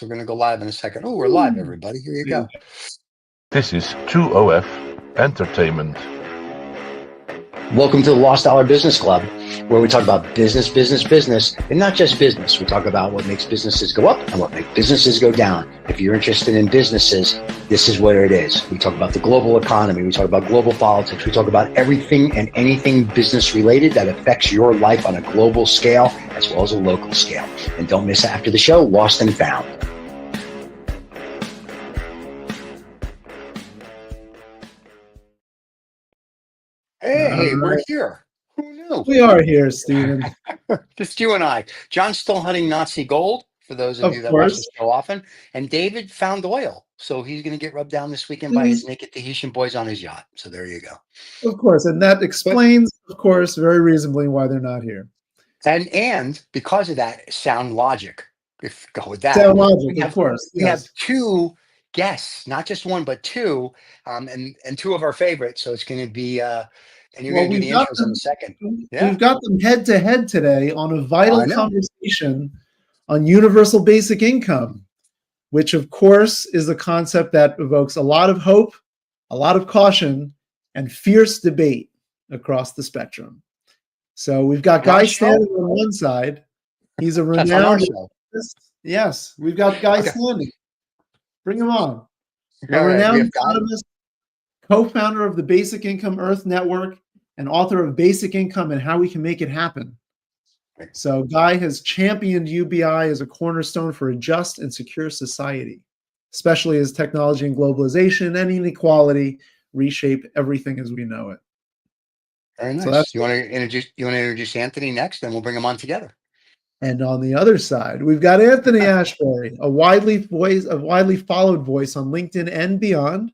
We're going to go live in a second. Oh, we're live, everybody. Here you go. This is 2OF Entertainment. Welcome to the Lost Dollar Business Club, where we talk about business, and not just business. We talk about what makes businesses go up and what makes businesses go down. If you're interested in businesses, this is where it is. We talk about the global economy. We talk about global politics. We talk about everything and anything business related that affects your life on a global scale as well as a local scale. And don't miss after the show, Lost and Found. Hey, we're here. Who knew? We are here, Stephen. Just you and I. John's still hunting Nazi gold, for those of you that watch the show often. And David found oil. So he's going to get rubbed down this weekend by his naked Tahitian boys on his yacht. So there you go. Of course. And that explains, of course, very reasonably why they're not here. And because of that, sound logic. If go with that. Sound logic, of course. We have two guests, not just one, but two, and two of our favorites. So it's going to be... and you're going to do the intros in a second. Yeah. We've got them head to head today on a vital conversation on universal basic income, which of course is a concept that evokes a lot of hope, a lot of caution, and fierce debate across the spectrum. So we've got Guy standing on one side. He's a renowned. Yes, we've got Guy standing. Bring him on. A renowned economist, co-founder of the Basic Income Earth Network, and author of Basic Income and How We Can Make It Happen. So Guy has championed UBI as a cornerstone for a just and secure society, especially as technology and globalization and inequality reshape everything as we know it. Very nice. So you want to introduce Anthony next, and we'll bring them on together. And on the other side, we've got Anthony Astbury, a widely followed voice on LinkedIn and beyond,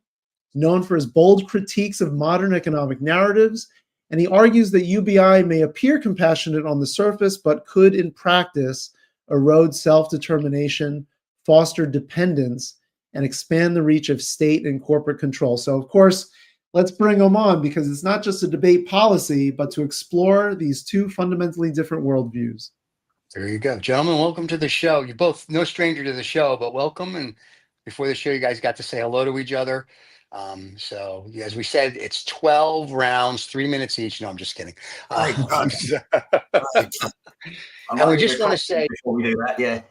known for his bold critiques of modern economic narratives, and he argues that UBI may appear compassionate on the surface, but could in practice erode self-determination, foster dependence, and expand the reach of state and corporate control. So of course, let's bring him on because it's not just a debate policy, but to explore these two fundamentally different worldviews. There you go. Gentlemen, welcome to the show. You're both no stranger to the show, but welcome. And before the show, you guys got to say hello to each other. So as we said, it's 12 rounds, 3 minutes each. No, I'm just kidding. And we just want to say before we do that, yeah.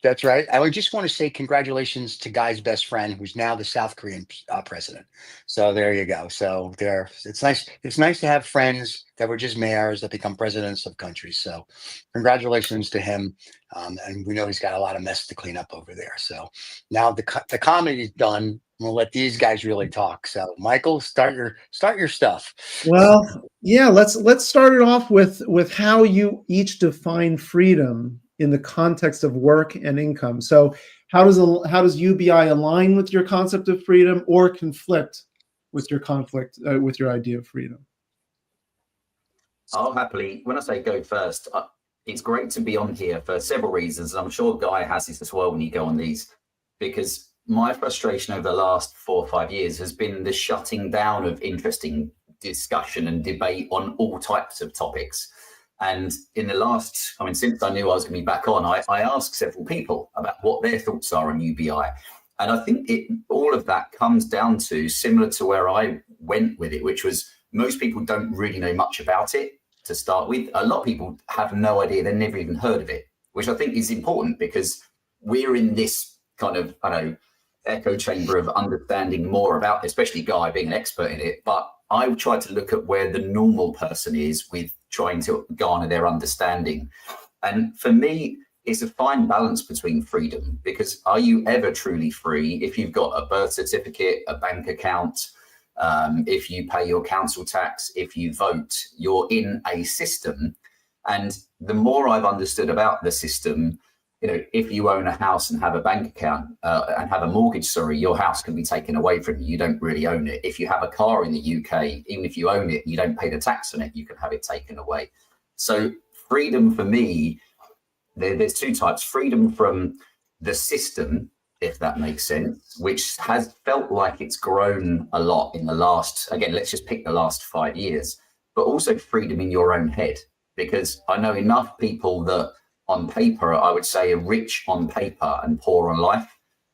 That's right. I just want to say congratulations to Guy's best friend, who's now the South Korean president. So there you go. So it's nice. It's nice to have friends that were just mayors that become presidents of countries. So congratulations to him. And we know he's got a lot of mess to clean up over there. So now the comedy's done. We'll let these guys really talk. So Michael, start your stuff. Well, yeah, let's start it off with how you each define freedom in the context of work and income. So how does UBI align with your concept of freedom or conflict with your idea of freedom? I'll happily, when I say go first, it's great to be on here for several reasons. I'm sure Guy has this as well when you go on these, because my frustration over the last 4 or 5 years has been the shutting down of interesting discussion and debate on all types of topics. And in the last, since I knew I was going to be back on, I asked several people about what their thoughts are on UBI. And I think all of that comes down to similar to where I went with it, which was most people don't really know much about it to start with. A lot of people have no idea. They've never even heard of it, which I think is important because we're in this kind of, echo chamber of understanding more about, especially Guy being an expert in it. But I tried to look at where the normal person is with trying to garner their understanding. And for me, it's a fine balance between freedom, because are you ever truly free if you've got a birth certificate, a bank account, if you pay your council tax, if you vote, you're in a system. And the more I've understood about the system, if you own a house and have a bank account and have a mortgage, your house can be taken away from you. You don't really own it. If you have a car in the UK, even if you own it, you don't pay the tax on it, you can have it taken away. So freedom for me, there's two types. Freedom from the system, if that makes sense, which has felt like it's grown a lot in the last, again, let's just pick the last 5 years, but also freedom in your own head, because I know enough people that on paper, I would say, are rich on paper and poor on life.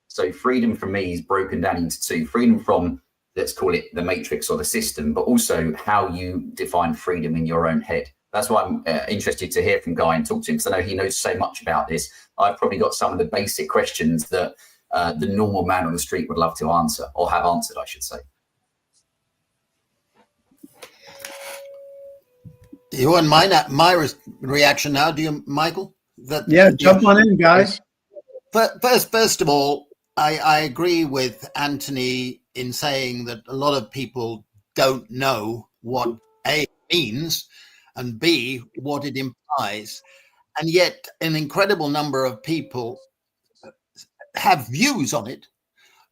So freedom for me is broken down into two: freedom from, let's call it the matrix or the system, but also how you define freedom in your own head. That's why I'm interested to hear from Guy and talk to him, because I know he knows so much about this. I've probably got some of the basic questions that the normal man on the street would love to answer, or have answered, I should say. You want my reaction now, do you, Michael? Jump on in, guys. First of all, I agree with Anthony in saying that a lot of people don't know what A means and B, what it implies. And yet an incredible number of people have views on it,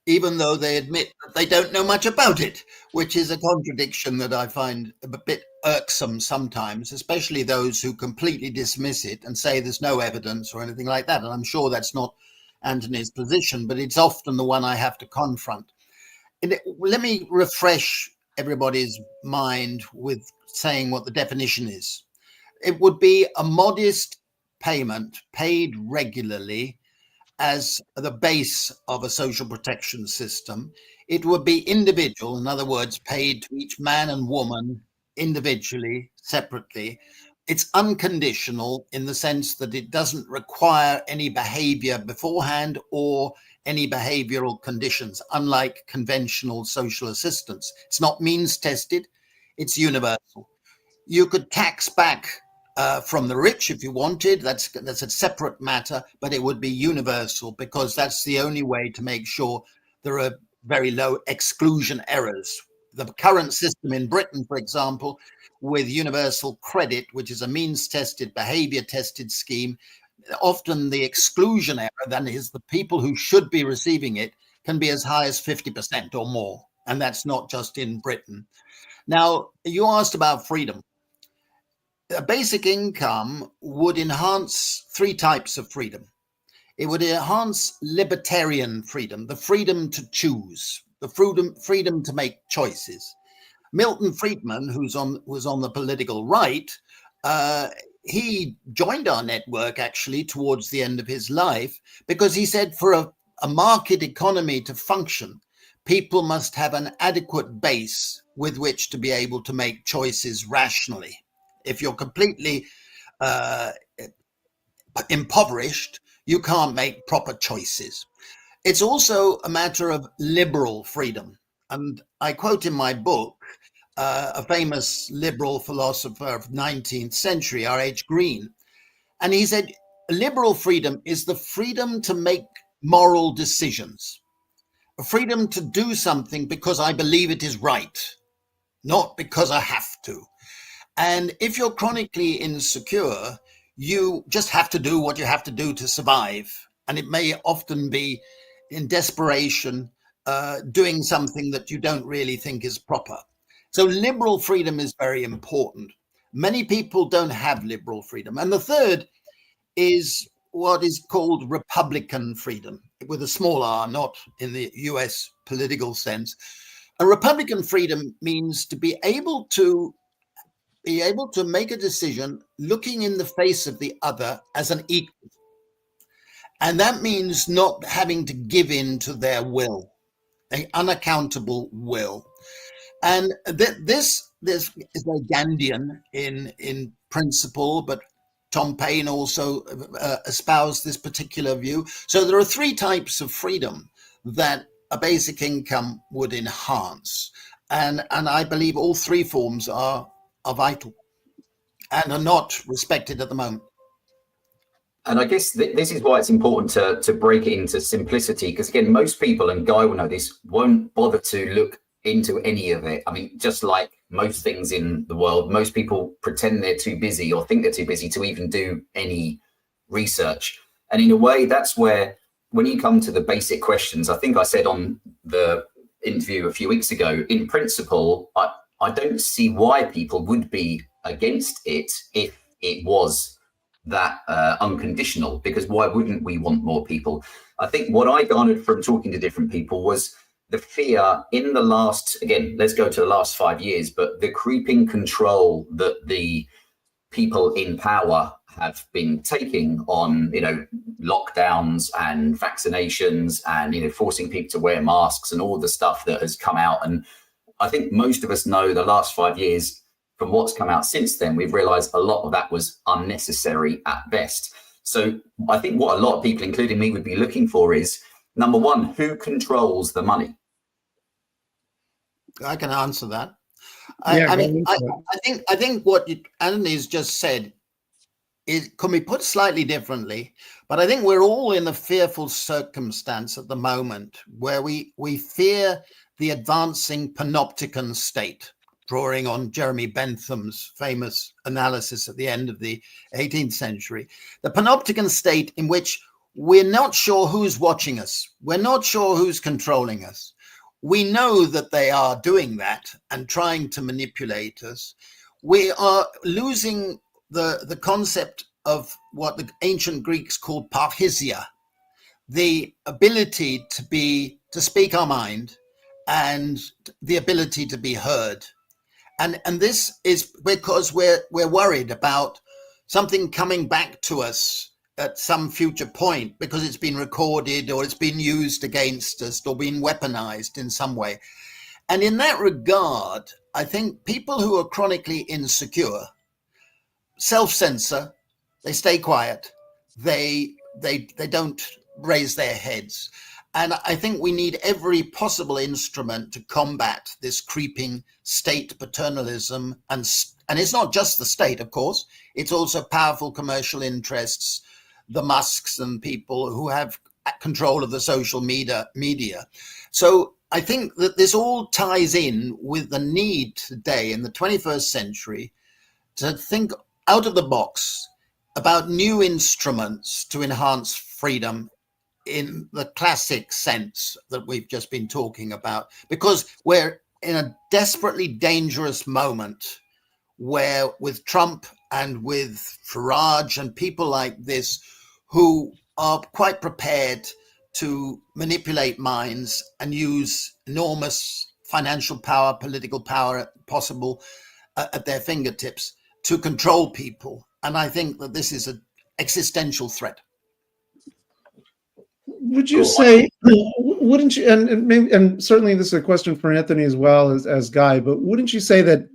even though they admit that they don't know much about it, which is a contradiction that I find a bit irksome sometimes, especially those who completely dismiss it and say there's no evidence or anything like that. And I'm sure that's not Anthony's position, but it's often the one I have to confront. Let me refresh everybody's mind with saying what the definition is. It would be a modest payment paid regularly as the base of a social protection system. It would be individual, in other words, paid to each man and woman individually, separately. It's unconditional in the sense that it doesn't require any behavior beforehand or any behavioral conditions, unlike conventional social assistance. It's not means tested, it's universal. You could tax back from the rich if you wanted. That's a separate matter, but it would be universal, because that's the only way to make sure there are very low exclusion errors. The current system in Britain, for example, with universal credit, which is a means tested, behavior tested scheme, often the exclusion error, that is the people who should be receiving it, can be as high as 50% or more. And that's not just in Britain. Now, you asked about freedom. A basic income would enhance three types of freedom. It would enhance libertarian freedom, the freedom to choose, the freedom to make choices. Milton Friedman, was on the political right, he joined our network actually towards the end of his life, because he said for a market economy to function, people must have an adequate base with which to be able to make choices rationally. If you're completely impoverished, you can't make proper choices. It's also a matter of liberal freedom. And I quote in my book a famous liberal philosopher of 19th century, R.H. Green. And he said, liberal freedom is the freedom to make moral decisions, a freedom to do something because I believe it is right, not because I have to. And if you're chronically insecure, you just have to do what you have to do to survive. And it may often be in desperation, doing something that you don't really think is proper. So liberal freedom is very important. Many people don't have liberal freedom. And the third is what is called Republican freedom, with a small r, not in the US political sense. A Republican freedom means to be able to make a decision looking in the face of the other as an equal. And that means not having to give in to their will, an unaccountable will. And this is a Gandhian in principle, but Tom Paine also espoused this particular view. So there are three types of freedom that a basic income would enhance. And I believe all three forms are vital and are not respected at the moment. And I guess this is why it's important to break it into simplicity, because again, most people, and Guy will know this, won't bother to look into any of it. I mean, just like most things in the world, most people pretend they're too busy or think they're too busy to even do any research. And in a way, that's where, when you come to the basic questions, I think I said on the interview a few weeks ago, in principle, I don't see why people would be against it if it was that unconditional, because why wouldn't we want more people? I think what I garnered from talking to different people was the fear in the last, again, let's go to the last 5 years, but the creeping control that the people in power have been taking on, lockdowns and vaccinations and, forcing people to wear masks and all the stuff that has come out. And I think most of us know the last 5 years from what's come out since then, we've realized a lot of that was unnecessary at best. So I think what a lot of people, including me, would be looking for is, number one, who controls the money? I can answer that. Yeah, I think what Anthony's just said, it can be put slightly differently, but I think we're all in a fearful circumstance at the moment where we fear the advancing panopticon state, drawing on Jeremy Bentham's famous analysis at the end of the 18th century. The panopticon state in which we're not sure who's watching us. We're not sure who's controlling us. We know that they are doing that and trying to manipulate us. We are losing the concept of what the ancient Greeks called parrhesia, the ability to speak our mind and the ability to be heard. And this is because we're worried about something coming back to us at some future point because it's been recorded or it's been used against us or been weaponized in some way. And in that regard, I think people who are chronically insecure self-censor, they stay quiet, they don't raise their heads. And I think we need every possible instrument to combat this creeping state paternalism. And it's not just the state, of course, it's also powerful commercial interests, the Musks and people who have control of the social media. So I think that this all ties in with the need today in the 21st century to think out of the box about new instruments to enhance freedom in the classic sense that we've just been talking about, because we're in a desperately dangerous moment where with Trump and with Farage and people like this who are quite prepared to manipulate minds and use enormous financial power, political power possible at their fingertips to control people. And I think that this is an existential threat. Would you say, wouldn't you, and certainly this is a question for Anthony as well as Guy, but wouldn't you say that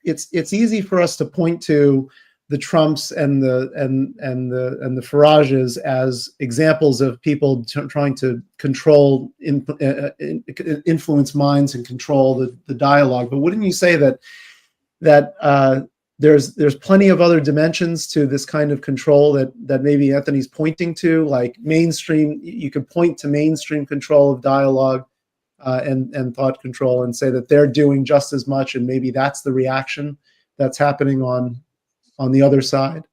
it's easy for us to point to the Trumps and the Farages as examples of people trying to control, influence minds and control the dialogue, but wouldn't you say that there's plenty of other dimensions to this kind of control that maybe Anthony's pointing to, like mainstream? You could point to mainstream control of dialogue and thought control and say that they're doing just as much, and maybe that's the reaction that's happening on the other side.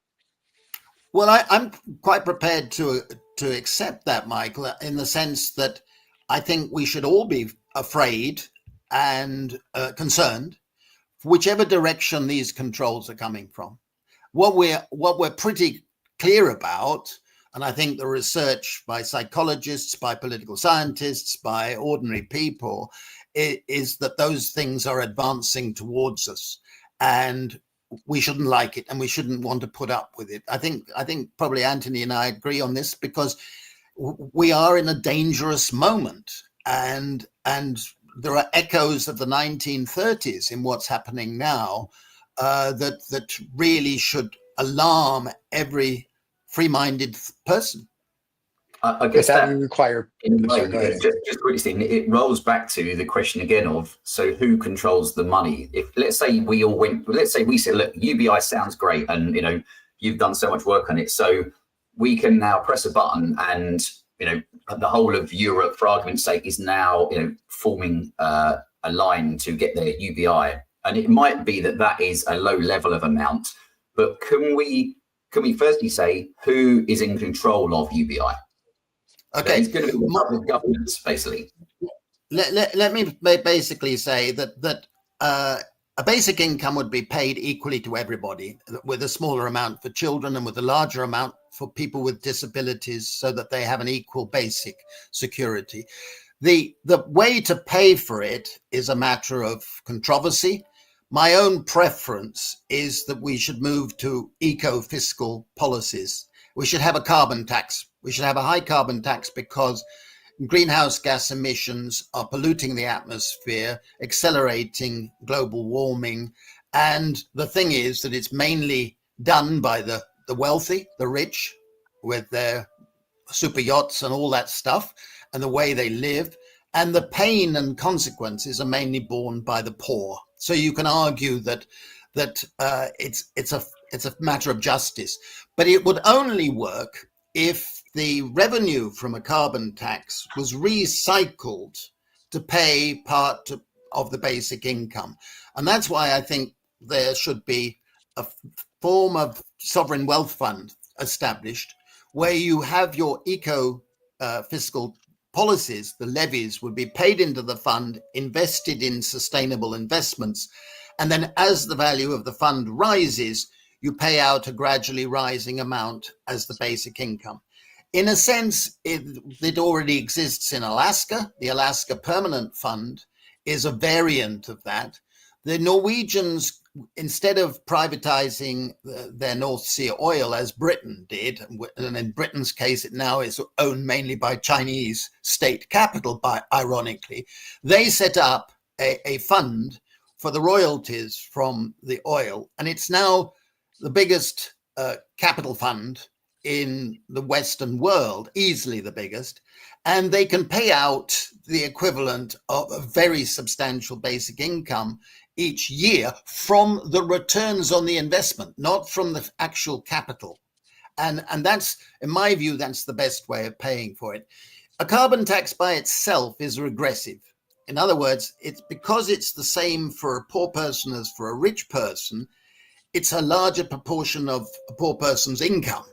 Well, I'm quite prepared to accept that, Michael, in the sense that I think we should all be afraid and concerned whichever direction these controls are coming from. What we're pretty clear about, and I think the research by psychologists, by political scientists, by ordinary people, is that those things are advancing towards us, and we shouldn't like it, and we shouldn't want to put up with it. I think probably Anthony and I agree on this, because we are in a dangerous moment, and there are echoes of the 1930s in what's happening now that really should alarm every free-minded person. I guess that would require. Just quickly, Stephen, it rolls back to the question again of, so who controls the money? If let's say we said, look, UBI sounds great, and you've done so much work on it, so we can now press a button and the whole of Europe, for argument's sake, is now forming a line to get their UBI, and it might be that is a low level of amount, but can we firstly say who is in control of UBI? Okay, it's going to be the governments, basically. Let me basically say that a basic income would be paid equally to everybody, with a smaller amount for children and with a larger amount for people with disabilities, so that they have an equal basic security. The way to pay for it is a matter of controversy, My own preference is that we should move to eco-fiscal policies. We should have a carbon tax. We should have a high carbon tax because greenhouse gas emissions are polluting the atmosphere, accelerating global warming. And the thing is that it's mainly done by the wealthy, the rich, with their super yachts and all that stuff, and the way they live. And the pain and consequences are mainly borne by the poor. So you can argue that it's a matter of justice, but it would only work if the revenue from a carbon tax was recycled to pay part of the basic income. And that's why I think there should be a form of sovereign wealth fund established where you have your fiscal policies, the levies would be paid into the fund, invested in sustainable investments. And then as the value of the fund rises, you pay out a gradually rising amount as the basic income. In a sense, it already exists in Alaska. The Alaska Permanent Fund is a variant of that. The Norwegians, instead of privatizing their North Sea oil as Britain did, and in Britain's case, it now is owned mainly by Chinese state capital, ironically, they set up a fund for the royalties from the oil. And it's now the biggest capital fund in the Western world, easily the biggest. And they can pay out the equivalent of a very substantial basic income each year from the returns on the investment, not from the actual capital. And that's, in my view, that's the best way of paying for it. A carbon tax by itself is regressive. In other words, it's because it's the same for a poor person as for a rich person, it's a larger proportion of a poor person's income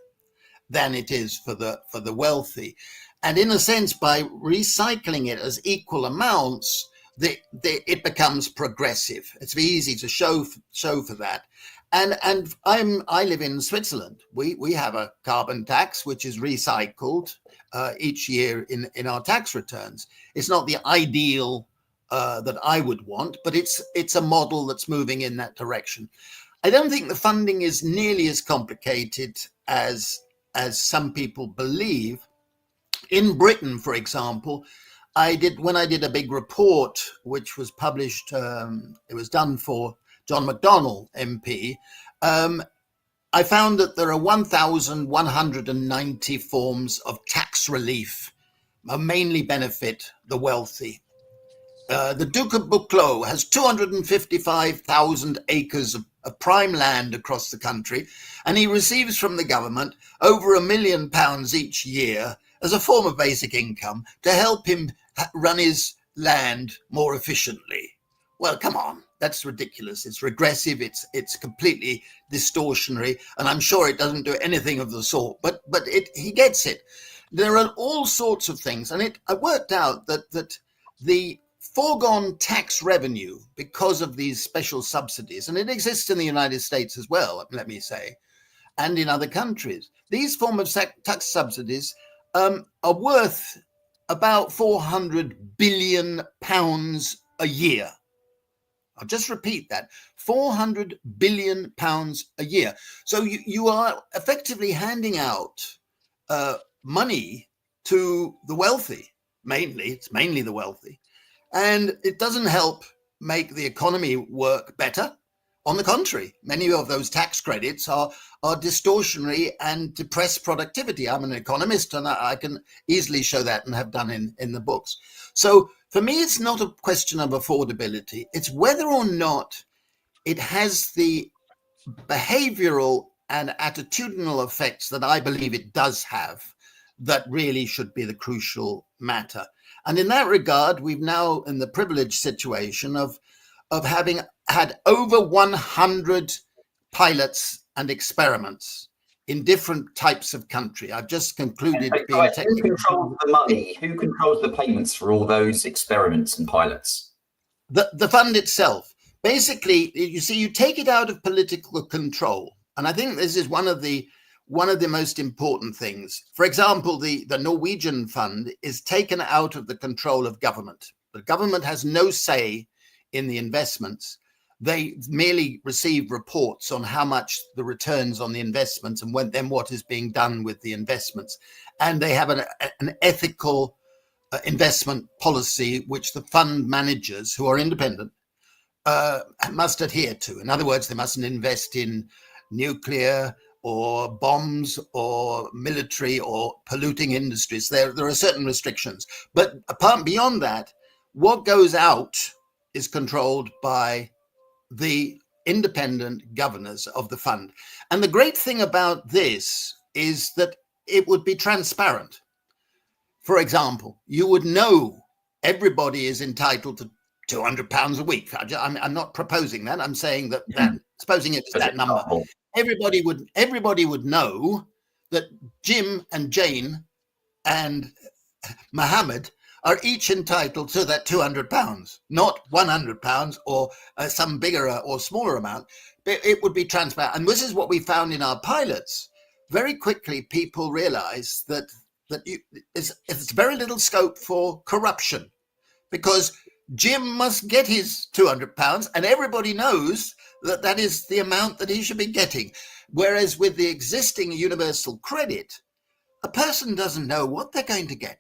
than it is for the wealthy. And in a sense, by recycling it as equal amounts, it becomes progressive. It's easy to show for that. And I live in Switzerland. We have a carbon tax which is recycled each year in our tax returns. It's not the ideal that I would want, but it's a model that's moving in that direction. I don't think the funding is nearly as complicated as some people believe. In Britain, for example, when I did a big report, which was published, it was done for John McDonnell MP, I found that there are 1,190 forms of tax relief, mainly benefit the wealthy. The Duke of Buccleuch has 255,000 acres of prime land across the country, and he receives from the government over £1 million each year as a form of basic income to help him run his land more efficiently. Well, come on, that's ridiculous. It's regressive. It's completely distortionary, and I'm sure it doesn't do anything of the sort. But he gets it. There are all sorts of things, and I worked out that the foregone tax revenue because of these special subsidies, and it exists in the United States as well, let me say, and in other countries. These forms of tax subsidies are worth about £400 billion a year. I'll just repeat that, £400 billion a year. So you are effectively handing out money to the wealthy, it's mainly the wealthy. And it doesn't help make the economy work better. On the contrary, many of those tax credits are distortionary and depress productivity. I'm an economist, and I can easily show that and have done in the books. So for me, it's not a question of affordability. It's whether or not it has the behavioral and attitudinal effects that I believe it does have that really should be the crucial matter. And in that regard, we've now in the privileged situation of having had over 100 pilots and experiments in different types of country. I've just concluded being who controls the money? Who controls the payments for all those experiments and pilots? The fund itself. Basically, you see, you take it out of political control. And I think this is one of the most important things. For example, the Norwegian fund is taken out of the control of government. The government has no say in the investments. They merely receive reports on how much the returns on the investments and then what is being done with the investments. And they have an ethical investment policy which the fund managers, who are independent, must adhere to. In other words, they mustn't invest in nuclear or bombs or military or polluting industries. There are certain restrictions. But beyond that, what goes out is controlled by the independent governors of the fund. And the great thing about this is that it would be transparent. For example, you would know everybody is entitled to £200 a week. I'm not proposing that. I'm saying that, supposing it is that number, everybody would know that Jim and Jane and Mohammed are each entitled to that £200, not £100 or some bigger or smaller amount. It would be transparent. And this is what we found in our pilots. Very quickly, people realize that it's very little scope for corruption, because Jim must get his £200 and everybody knows that that is the amount that he should be getting. Whereas with the existing universal credit, a person doesn't know what they're going to get.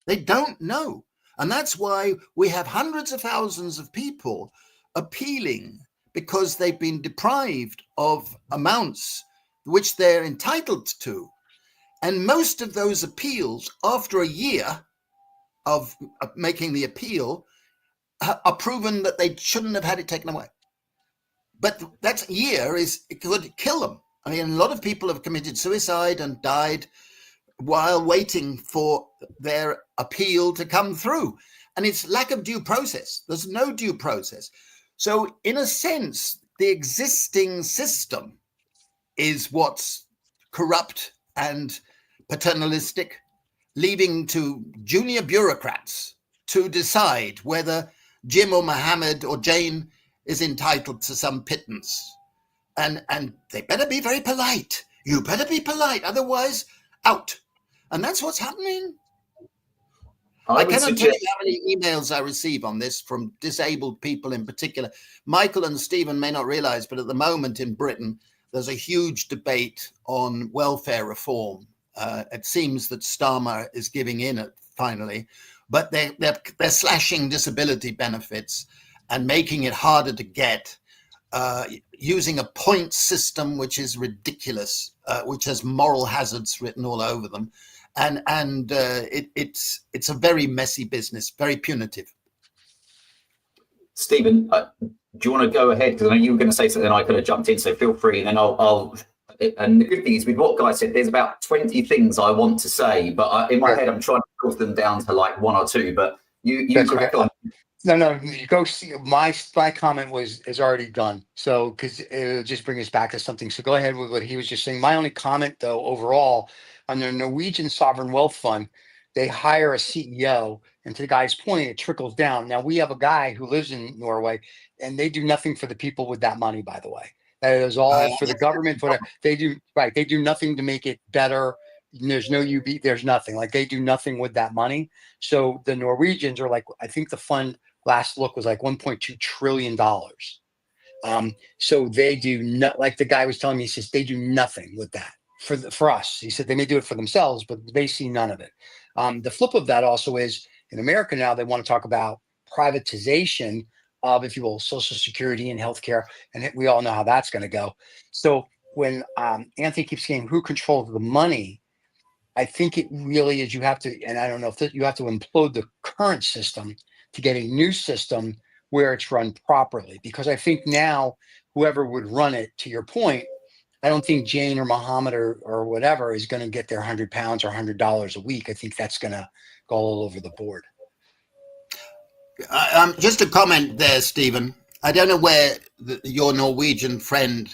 They don't know. And that's why we have hundreds of thousands of people appealing, because they've been deprived of amounts which they're entitled to. And most of those appeals, after a year of making the appeal, are proven that they shouldn't have had it taken away. But that year it could kill them. I mean, a lot of people have committed suicide and died while waiting for their appeal to come through. And it's lack of due process. There's no due process. So in a sense, the existing system is what's corrupt and paternalistic, leaving to junior bureaucrats to decide whether Jim or Mohammed or Jane is entitled to some pittance. And they better be very polite. You better be polite, otherwise out. And that's what's happening. I cannot tell you how many emails I receive on this from disabled people in particular. Michael and Stephen may not realize, but at the moment in Britain, there's a huge debate on welfare reform. It seems that Starmer is giving in finally, but they're slashing disability benefits and making it harder to get, using a point system which is ridiculous, which has moral hazards written all over them. And it's a very messy business, very punitive. Stephen, do you want to go ahead? Because I know you were going to say something, I could have jumped in, so feel free. And then I'll. And the good thing is, with what Guy said, there's about 20 things I want to say, but in my head, I'm trying to force them down to like one or two. But you crack on. No, you go see. My comment is already done. So because it'll just bring us back to something. So go ahead with what he was just saying. My only comment, though, overall, on the Norwegian Sovereign Wealth Fund, they hire a CEO, and to the guy's point, it trickles down. Now we have a guy who lives in Norway, and they do nothing for the people with that money. By the way, that is all for the government. Whatever they do, right? They do nothing to make it better. There's no UB. There's nothing. Like they do nothing with that money. So the Norwegians are like, I think the fund last look was like $1.2 trillion. So they do not, like the guy was telling me, he says they do nothing with that for us. He said they may do it for themselves, but they see none of it. The flip of that also is in America now, they want to talk about privatization of, if you will, Social Security and healthcare. And we all know how that's going to go. So when Anthony keeps saying who controls the money, I think it really is, you have to, and I don't know if you have to implode the current system to get a new system where it's run properly. Because I think now whoever would run it, to your point, I don't think Jane or Mohammed or whatever is going to get their £100 or $100 a week. I think that's going to go all over the board. Just a comment there, Stephen. I don't know where your Norwegian friend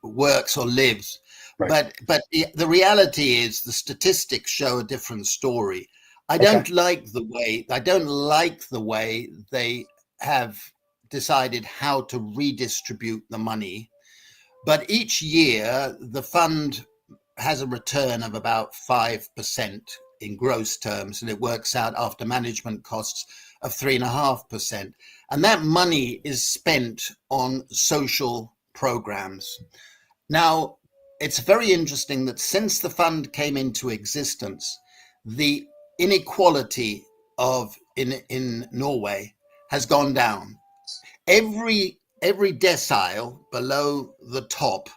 works or lives, right. but the reality is the statistics show a different story. I don't like the way they have decided how to redistribute the money. But each year, the fund has a return of about 5%, in gross terms, and it works out after management costs of 3.5%. And that money is spent on social programs. Now, it's very interesting that since the fund came into existence, the inequality in Norway has gone down. Every decile below the top,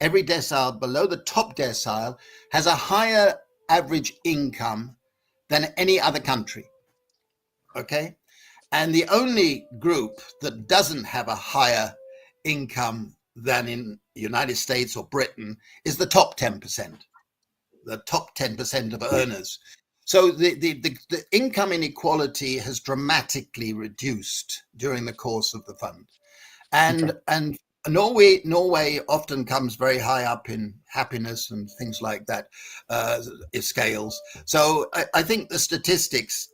every decile below the top decile has a higher average income than any other country. Okay? And the only group that doesn't have a higher income than in the United States or Britain is the top 10%, the top 10% of earners. So the income inequality has dramatically reduced during the course of the fund. And Norway often comes very high up in happiness and things like that, scales. So I think the statistics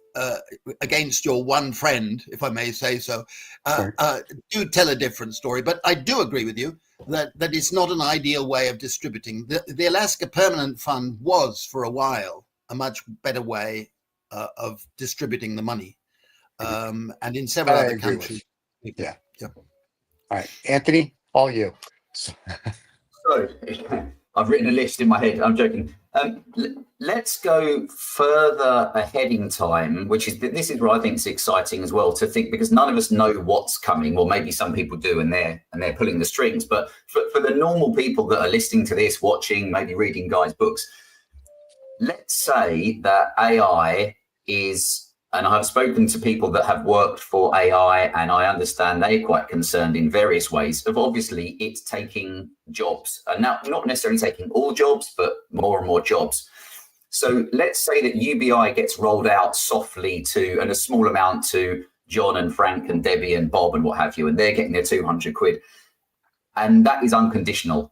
against your one friend, if I may say so, do tell a different story. But I do agree with you that it's not an ideal way of distributing. The Alaska Permanent Fund was, for a while, a much better way of distributing the money. And in several other countries. Yeah. All right, Anthony, all you. So I've written a list in my head. I'm joking. Let's go further ahead in time, this is where I think it's exciting as well to think, because none of us know what's coming, or maybe some people do, and they're pulling the strings. But for the normal people that are listening to this, watching, maybe reading Guy's books, let's say that AI is. And I've spoken to people that have worked for AI, and I understand they're quite concerned in various ways of, obviously, it's taking jobs. And now, not necessarily taking all jobs, but more and more jobs. So let's say that UBI gets rolled out softly and a small amount to John and Frank and Debbie and Bob and what have you, and they're getting their 200 quid. And that is unconditional.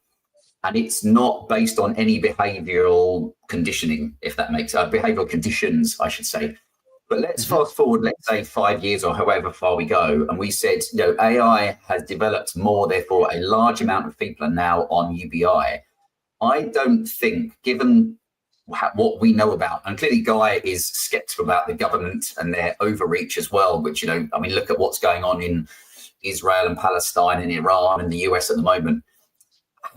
And it's not based on any behavioural conditioning, if that makes sense, behavioural conditions, I should say. But let's fast forward, let's say 5 years or however far we go. And we said, AI has developed more, therefore a large amount of people are now on UBI. I don't think, given what we know about, and clearly Guy is skeptical about the government and their overreach as well, which, look at what's going on in Israel and Palestine and Iran and the US at the moment.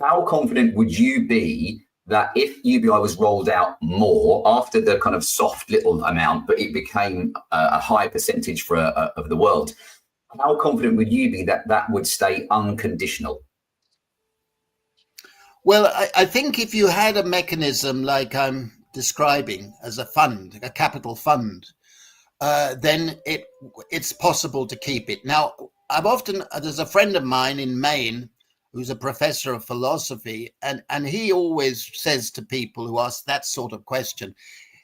How confident would you be that if UBI was rolled out more after the kind of soft little amount, but it became a high percentage of the world, how confident would you be that that would stay unconditional? Well, I think if you had a mechanism like I'm describing as a fund, a capital fund, then it's possible to keep it. Now, there's a friend of mine in Maine who's a professor of philosophy, and he always says to people who ask that sort of question,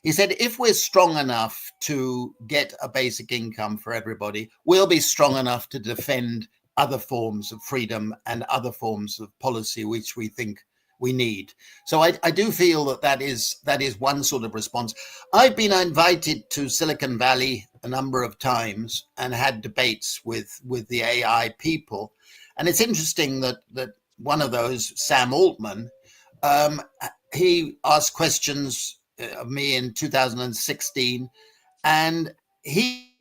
he said, if we're strong enough to get a basic income for everybody, we'll be strong enough to defend other forms of freedom and other forms of policy which we think we need. So I do feel that is one sort of response. I've been invited to Silicon Valley a number of times and had debates with the AI people. And it's interesting that one of those, Sam Altman, he asked questions of me in 2016, and he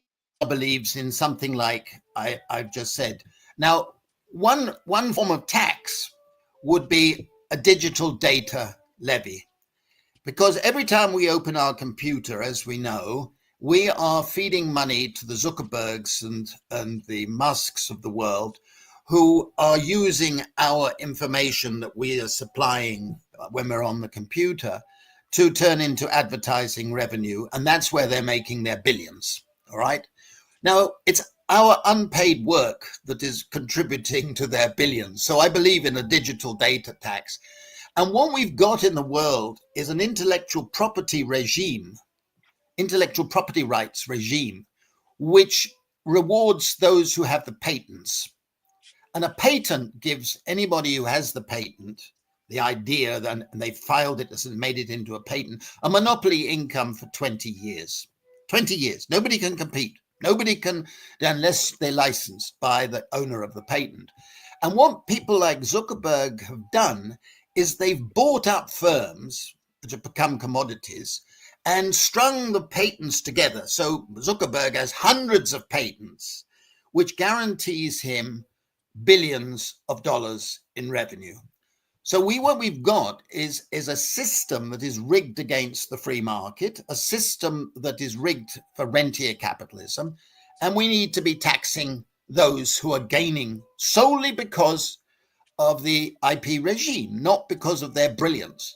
believes in something like I've just said. Now, one form of tax would be a digital data levy, because every time we open our computer, as we know, we are feeding money to the Zuckerbergs and the Musks of the world, who are using our information that we are supplying when we're on the computer to turn into advertising revenue. And that's where they're making their billions. All right. Now, it's our unpaid work that is contributing to their billions. So I believe in a digital data tax. And what we've got in the world is an intellectual property rights regime, which rewards those who have the patents. And a patent gives anybody who has the patent, the idea, and they filed it and made it into a patent, a monopoly income for 20 years. 20 years. Nobody can compete. Nobody can, unless they're licensed by the owner of the patent. And what people like Zuckerberg have done is they've bought up firms which have become commodities, and strung the patents together. So Zuckerberg has hundreds of patents, which guarantees him billions of dollars in revenue. So what we've got is a system that is rigged against the free market, a system that is rigged for rentier capitalism, and we need to be taxing those who are gaining solely because of the IP regime, not because of their brilliance.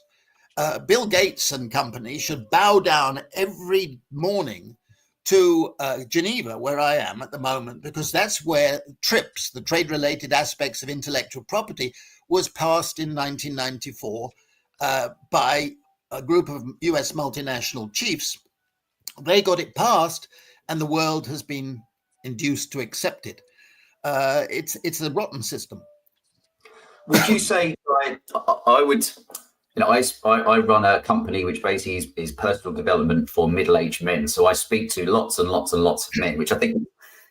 Bill Gates and company should bow down every morning to Geneva, where I am at the moment, because that's where TRIPS, the trade-related aspects of intellectual property, was passed in 1994 by a group of US multinational chiefs. They got it passed, and the world has been induced to accept it. It's a rotten system. Would you say, I would, I run a company which basically is personal development for middle-aged men. So I speak to lots and lots and lots of men, which I think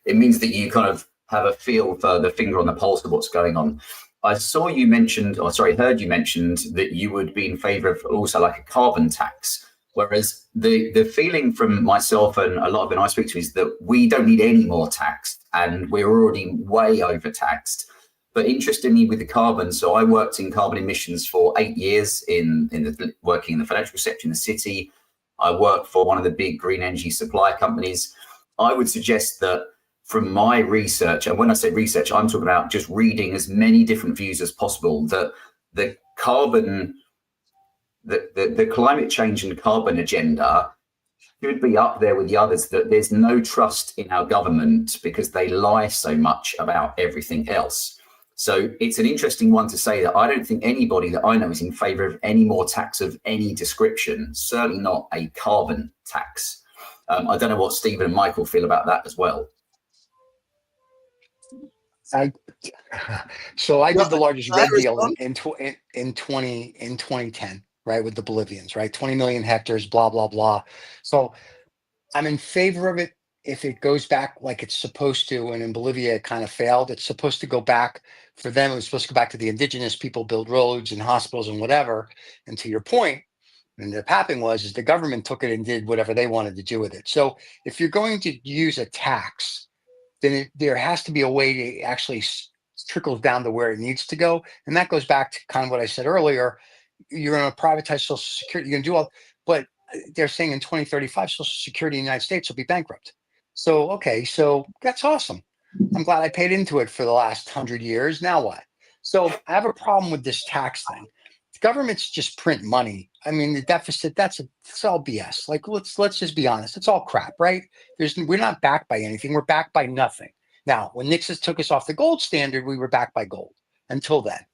it means that you kind of have a feel for the finger on the pulse of what's going on. I heard you mentioned that you would be in favor of also like a carbon tax. Whereas the feeling from myself and a lot of men I speak to is that we don't need any more tax and we're already way overtaxed. But interestingly, with the carbon, so I worked in carbon emissions for 8 years working in the financial sector in the city. I worked for one of the big green energy supply companies. I would suggest that from my research, and when I say research, I'm talking about just reading as many different views as possible, that the climate change and carbon agenda should be up there with the others, that there's no trust in our government because they lie so much about everything else. So it's an interesting one to say that I don't think anybody that I know is in favor of any more tax of any description, certainly not a carbon tax. I don't know what Stephen and Michael feel about that as well. So I did the largest red deal in 2010, right, with the Bolivians, right? 20 million hectares, blah, blah, blah. So I'm in favor of it if it goes back like it's supposed to. And in Bolivia, it kind of failed. It's supposed to go back for them. It was supposed to go back to the indigenous people, build roads and hospitals and whatever. And to your point, what ended up happening is the government took it and did whatever they wanted to do with it. So if you're going to use a tax, then there has to be a way to actually trickle down to where it needs to go. And that goes back to kind of what I said earlier. You're going to privatize Social Security. You're going to do all, but they're saying in 2035, Social Security in the United States will be bankrupt. So, okay, so that's awesome. I'm glad I paid into it for the last 100 years. Now what? So I have a problem with this tax thing. The governments just print money. I mean, the deficit, it's all BS. Like, let's just be honest. It's all crap, right? We're not backed by anything. We're backed by nothing. Now, when Nixon took us off the gold standard, we were backed by gold. Until then,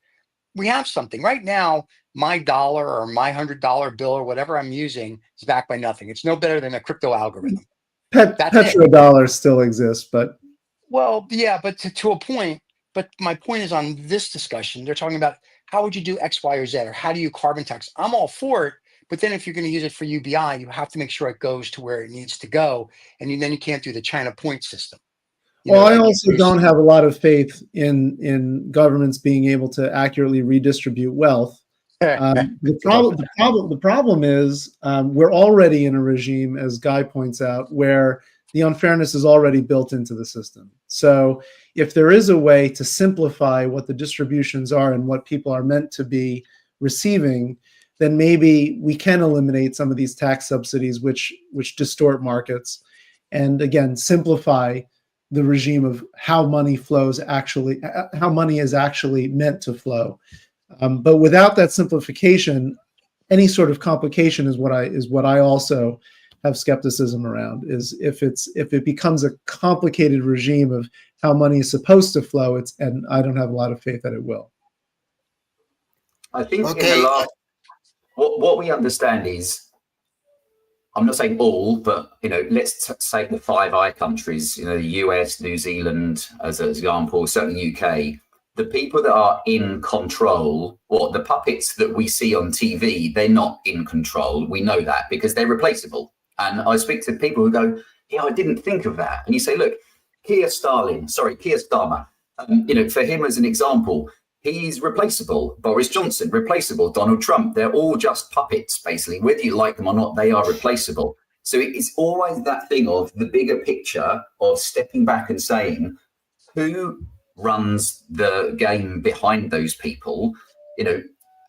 we have something. Right now, my dollar or my $100 bill or whatever I'm using is backed by nothing. It's no better than a crypto algorithm. Petrodollar still exists, but well, yeah, but to a point. But my point is on this discussion, they're talking about how would you do X, Y, or Z, or how do you carbon tax? I'm all for it, but then if you're going to use it for UBI, you have to make sure it goes to where it needs to go, and then you can't do the China point system. Well, I also don't have a lot of faith in governments being able to accurately redistribute wealth. The problem is we're already in a regime, as Guy points out, where the unfairness is already built into the system. So if there is a way to simplify what the distributions are and what people are meant to be receiving, then maybe we can eliminate some of these tax subsidies which distort markets, and again simplify the regime of how money flows how money is actually meant to flow. But without that simplification, any sort of complication is what I also have skepticism around. Is if it becomes a complicated regime of how money is supposed to flow, and I don't have a lot of faith that it will. I think what we understand is, I'm not saying all, but let's say the Five Eye countries, the US, New Zealand as an example, certainly UK. The people that are in control, or the puppets that we see on TV, they're not in control. We know that because they're replaceable. And I speak to people who go, yeah, I didn't think of that. And you say, look, Keir Starmer, for him as an example, he's replaceable. Boris Johnson, replaceable. Donald Trump, they're all just puppets, basically. Whether you like them or not, they are replaceable. So it's always that thing of the bigger picture of stepping back and saying, who runs the game behind those people? You know,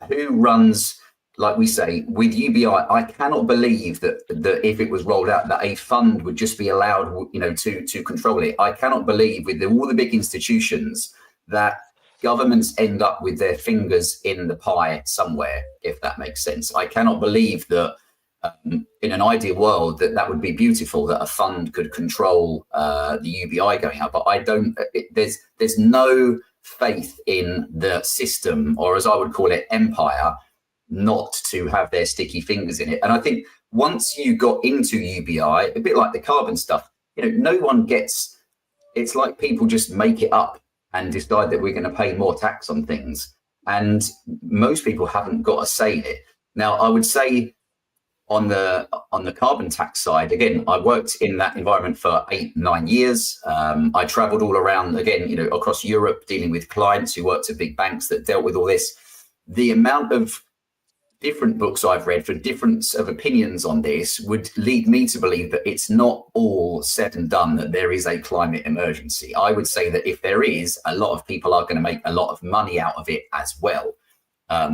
who runs, like we say, with UBI, I cannot believe that if it was rolled out, that a fund would just be allowed, you know, to control it. I cannot believe with all the big institutions that governments end up with their fingers in the pie somewhere, if that makes sense. I cannot believe that in an ideal world that would be beautiful, that a fund could control the UBI going out. But I don't, there's no faith in the system, or as I would call it, empire, not to have their sticky fingers in it. And I think once you got into UBI, a bit like the carbon stuff, you know, no one gets, it's like people just make it up and decide that we're going to pay more tax on things. And most people haven't got a say in it. Now, I would say on the carbon tax side, again, I worked in that environment for 8-9 years. I traveled all around, again, you know, across Europe, dealing with clients who worked at big banks that dealt with all this. The amount of different books I've read for difference of opinions on this would lead me to believe that it's not all said and done, that there is a climate emergency. I would say that if there is, a lot of people are going to make a lot of money out of it as well.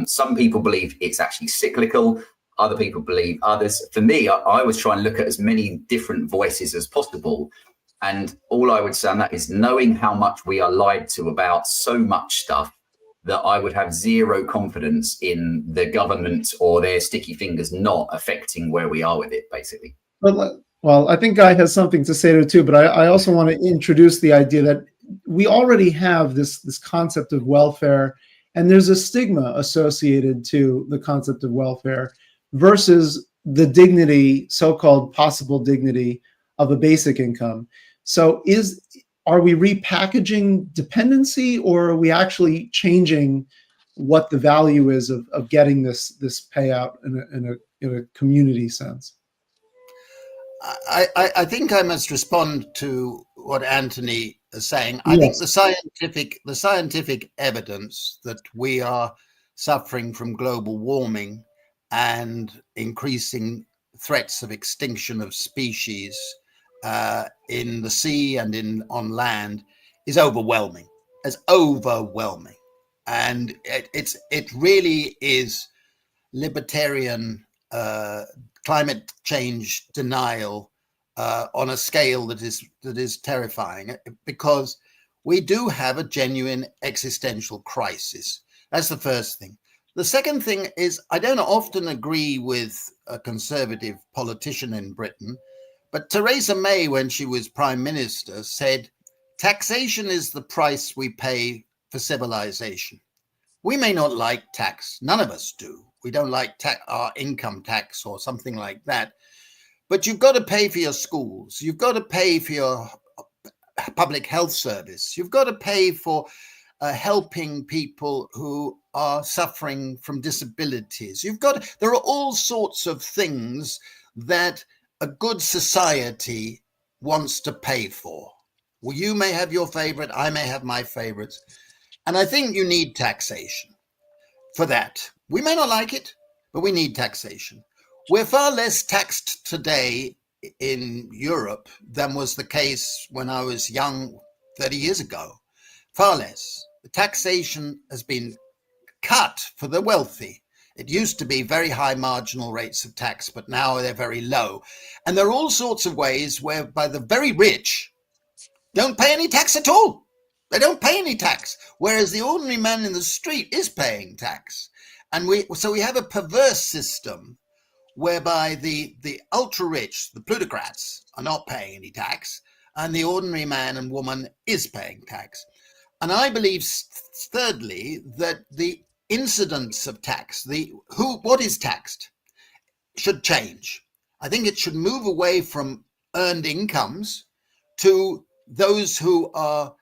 Some people believe it's actually cyclical. Other people believe others. For me, I always try and look at as many different voices as possible. And all I would say on that is, knowing how much we are lied to about so much stuff, that I would have zero confidence in the government or their sticky fingers not affecting where we are with it, basically. Well, I think Guy has something to say to it too, but I also want to introduce the idea that we already have this concept of welfare, and there's a stigma associated to the concept of welfare versus the dignity, so-called possible dignity, of a basic income. So are we repackaging dependency, or are we actually changing what the value is of getting this payout in a community sense? I think I must respond to what Anthony is saying. I think the scientific evidence that we are suffering from global warming and increasing threats of extinction of species in the sea and on land is overwhelming. And it really is libertarian climate change denial on a scale that is terrifying, because we do have a genuine existential crisis. That's the first thing. The second thing is, I don't often agree with a conservative politician in Britain, but Theresa May, when she was prime minister, said, taxation is the price we pay for civilization. We may not like tax. None of us do. We don't like our income tax or something like that. But you've got to pay for your schools. You've got to pay for your public health service. You've got to pay for helping people who are suffering from disabilities. There are all sorts of things that a good society wants to pay for. Well, you may have your favorite, I may have my favorites. And I think you need taxation for that. We may not like it, but we need taxation. We're far less taxed today in Europe than was the case when I was young 30 years ago. Far less. The taxation has been cut for the wealthy. It used to be very high marginal rates of tax, but now they're very low. And there are all sorts of ways whereby the very rich don't pay any tax at all. They don't pay any tax, whereas the ordinary man in the street is paying tax. And so we have a perverse system whereby the ultra rich, the plutocrats, are not paying any tax, and the ordinary man and woman is paying tax. And I believe, thirdly, that the incidence of tax, what is taxed, should change. I think it should move away from earned incomes to those who are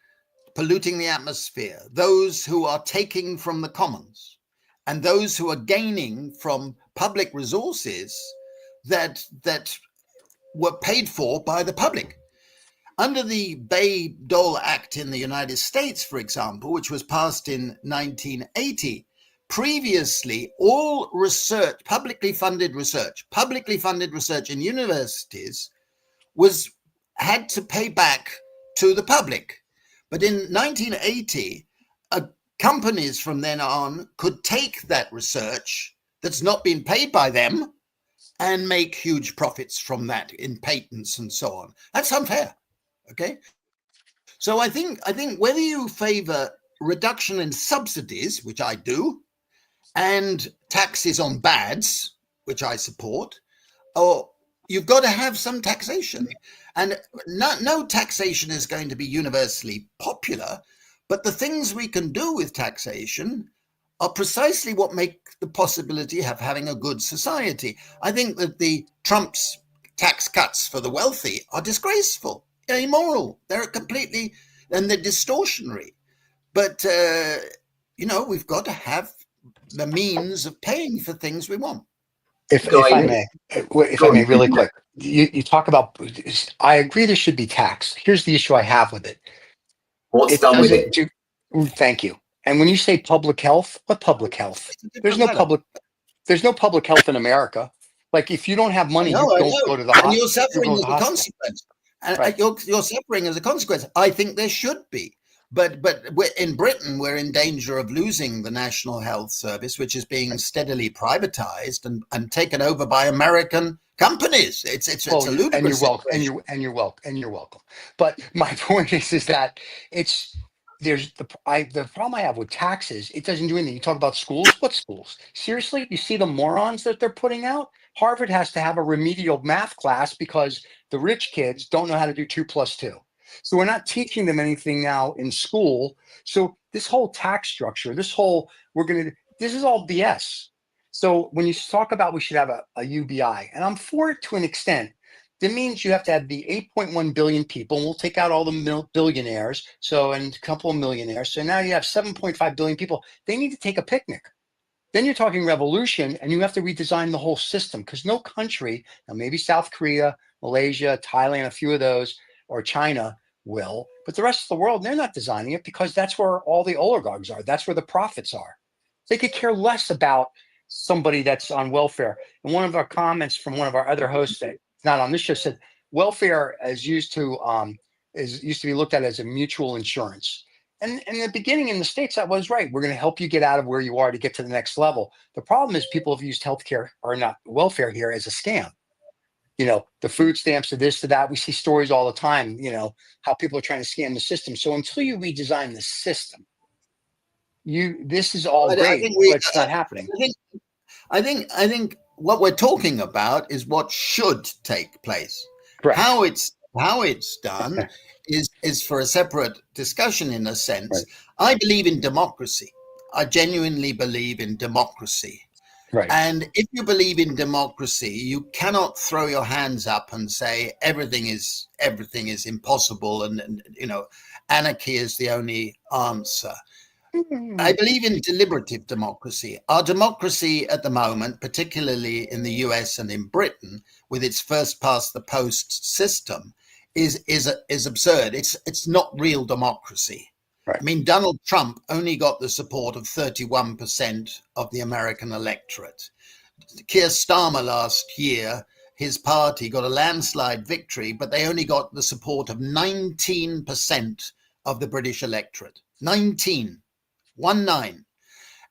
polluting the atmosphere, those who are taking from the commons, and those who are gaining from public resources that were paid for by the public. Under the Bayh-Dole Act in the United States, for example, which was passed in 1980, previously all research, publicly funded research in universities had to pay back to the public. But in 1980, companies from then on could take that research that's not been paid by them and make huge profits from that in patents and so on. That's unfair. Okay. So I think whether you favor reduction in subsidies, which I do, and taxes on bads, which I support, or you've got to have some taxation. And no taxation is going to be universally popular, but the things we can do with taxation are precisely what make the possibility of having a good society. I think that the Trump's tax cuts for the wealthy are disgraceful, immoral. They're completely, and they're distortionary. But, we've got to have the means of paying for things we want. If I may, really quick, you talk about, I agree there should be tax. Here's the issue I have with it. What's done with it? Thank you. And when you say public health, what public health? There's no public health in America. Like, if you don't have money, you don't go to the hospital. And you're suffering as a consequence. And Right. You're suffering as a consequence. I think there should be. But in Britain, we're in danger of losing the National Health Service, which is being steadily privatized and taken over by American companies. It's a ludicrous situation. And you're welcome. But my point is that the problem I have with taxes, it doesn't do anything. You talk about schools. What schools? Seriously? You see the morons that they're putting out? Harvard has to have a remedial math class because the rich kids don't know how to do 2 + 2. So we're not teaching them anything now in school. So this whole tax structure, this is all BS. So when you talk about we should have a UBI, and I'm for it to an extent, that means you have to have the 8.1 billion people, and we'll take out all the billionaires, and a couple of millionaires. So now you have 7.5 billion people. They need to take a picnic. Then you're talking revolution, and you have to redesign the whole system, because no country, now maybe South Korea, Malaysia, Thailand, a few of those, or China will, but the rest of the world, they're not designing it because that's where all the oligarchs are. That's where the profits are. They could care less about somebody that's on welfare. And one of our comments from one of our other hosts that not on this show said welfare used to be looked at as a mutual insurance. And in the beginning in the States, that was right. We're going to help you get out of where you are to get to the next level. The problem is people have used healthcare or not welfare here as a scam. The food stamps to this, to that. We see stories all the time, how people are trying to scam the system. So until you redesign the system, this is all great, but it's not happening. I think what we're talking about is what should take place. Correct. How it's done is for a separate discussion in a sense. Right. I believe in democracy. I genuinely believe in democracy. Right. And if you believe in democracy, you cannot throw your hands up and say everything is impossible and anarchy is the only answer. I believe in deliberative democracy. Our democracy at the moment, particularly in the US and in Britain, with its first past the post system, is absurd. It's not real democracy. Right. I mean, Donald Trump only got the support of 31% of the American electorate. Keir Starmer last year, his party got a landslide victory, but they only got the support of 19% of the British electorate. 19.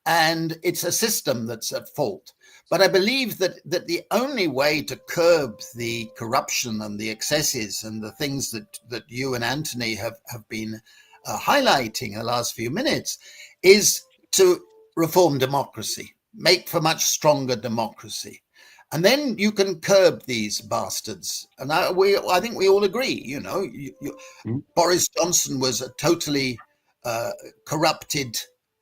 And it's a system that's at fault. But I believe that the only way to curb the corruption and the excesses and the things that you and Anthony have been highlighting in the last few minutes is to reform democracy, make for much stronger democracy. And then you can curb these bastards. And I think we all agree, Boris Johnson was a totally corrupted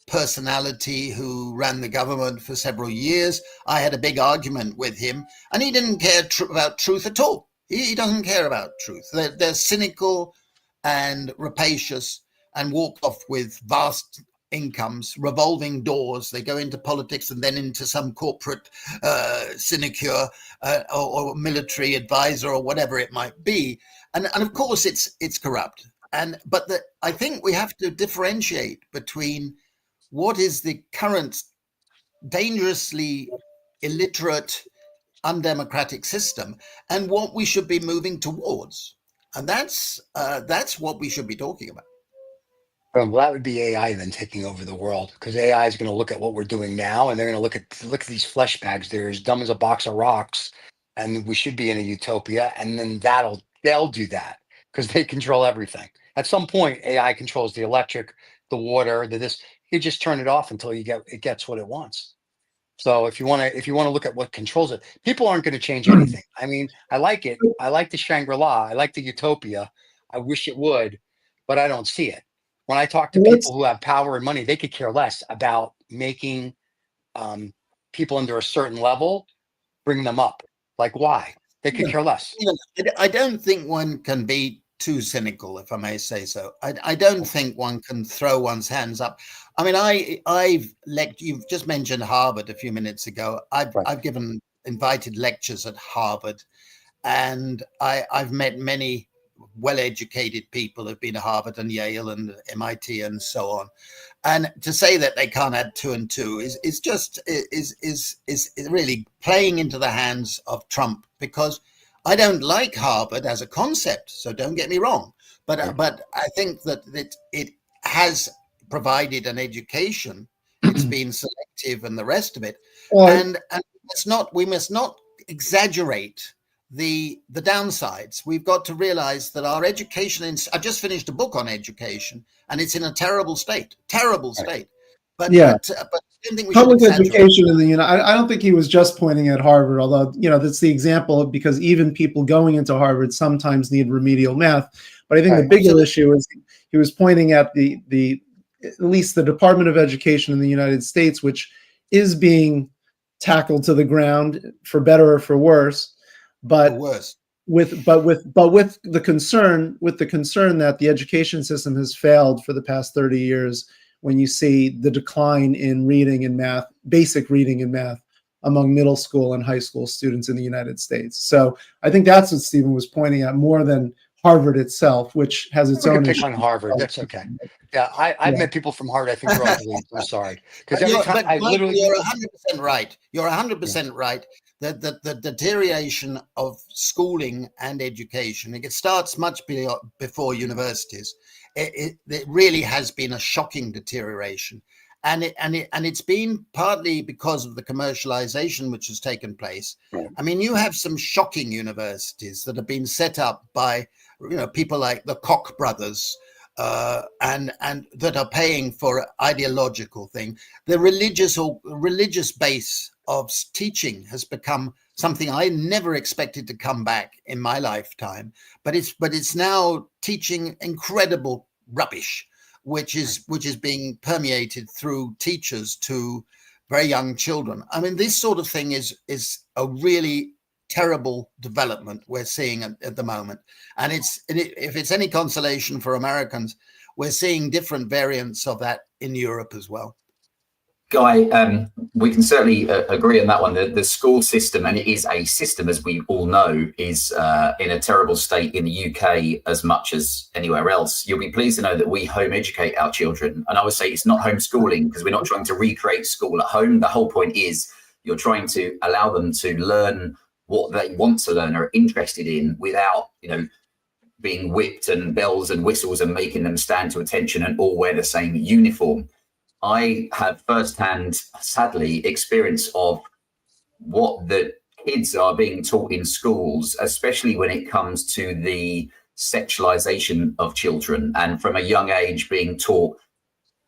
personality who ran the government for several years. I had a big argument with him, and he didn't care about truth at all. He doesn't care about truth. They're cynical and rapacious and walk off with vast incomes, revolving doors. They go into politics and then into some corporate sinecure or military advisor or whatever it might be. and of course it's corrupt. But I think we have to differentiate between what is the current dangerously illiterate, undemocratic system and what we should be moving towards. And that's what we should be talking about. Well, that would be AI then taking over the world, because AI is going to look at what we're doing now, and they're going to look at these flesh bags. They're as dumb as a box of rocks, and we should be in a utopia. And then they'll do that because they control everything. At some point, AI controls the electric, the water, the this. You just turn it off until it gets what it wants. So if you want to look at what controls it, people aren't going to change anything. I mean, I like it. I like the Shangri-La. I like the utopia. I wish it would, but I don't see it. When I talk to people who have power and money, they could care less about making people under a certain level, bring them up. Like, why? They could care less. I don't think one can be too cynical, if I may say so. I don't think one can throw one's hands up. I mean, you've just mentioned Harvard a few minutes ago. I've invited lectures at Harvard, and I've met many well-educated people who've been at Harvard and Yale and MIT and so on. And to say that they can't add 2 and 2 is really playing into the hands of Trump, because I don't like Harvard as a concept, so don't get me wrong. But I think that it has provided an education. It's been selective and the rest of it. Well, and we must not exaggerate the downsides. We've got to realize that our education, I just finished a book on education, and it's in a terrible state. But I don't think we public should education in the I don't think he was just pointing at Harvard, although that's the example, because even people going into Harvard sometimes need remedial math. But I think the bigger issue is he was pointing at the at least the Department of Education in the United States, which is being tackled to the ground, for better or for worse. But with the concern that the education system has failed for the past 30 years, when you see the decline in reading and math, basic reading and math, among middle school and high school students in the United States. So I think that's what Stephen was pointing at, more than Harvard itself, which has its own pick on Harvard. That's okay. Yeah, I've met people from Harvard. I think they're ugly. I'm sorry. Because every time you're 100% right. You're 100% right. The deterioration of schooling and education, it starts much before universities. It really has been a shocking deterioration, and it's been partly because of the commercialization which has taken place. Right. I mean, you have some shocking universities that have been set up by people like the Koch brothers, and that are paying for ideological thing. The religious base of teaching has become something I never expected to come back in my lifetime, but it's now teaching incredible rubbish, which is being permeated through teachers to very young children. I mean, this sort of thing is a really terrible development we're seeing at the moment, and if it's any consolation for Americans, we're seeing different variants of that in Europe as well. Guy, we can certainly agree on that one. The school system, and it is a system, as we all know, is in a terrible state in the UK as much as anywhere else. You'll be pleased to know that we home educate our children. And I would say it's not homeschooling, because we're not trying to recreate school at home. The whole point is you're trying to allow them to learn what they want to learn, or are interested in, without, being whipped and bells and whistles and making them stand to attention and all wear the same uniform. I have firsthand, sadly, experience of what the kids are being taught in schools, especially when it comes to the sexualization of children, and from a young age being taught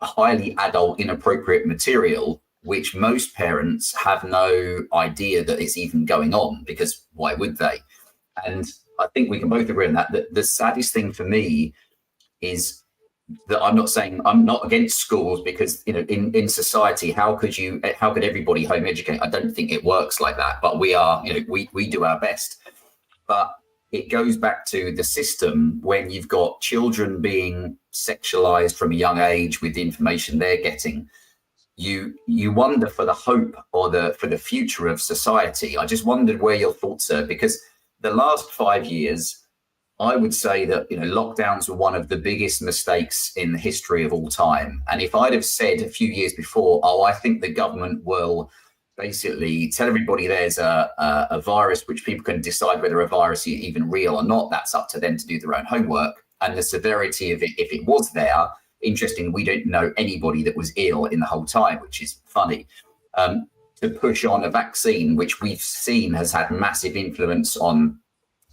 highly adult, inappropriate material, which most parents have no idea that it's even going on, because why would they? And I think we can both agree on that the saddest thing for me is that I'm not against schools, because in society, how could everybody home educate? I don't think it works like that, but we are, we do our best. But it goes back to the system, when you've got children being sexualized from a young age with the information they're getting. You wonder for the hope or for the future of society. I just wondered where your thoughts are, because the last 5 years, I would say that, lockdowns were one of the biggest mistakes in the history of all time. And if I'd have said a few years before, I think the government will basically tell everybody there's a virus, which people can decide whether a virus is even real or not. That's up to them to do their own homework. And the severity of it, if it was there, interesting, we don't know anybody that was ill in the whole time, which is funny. To push on a vaccine, which we've seen has had massive influence on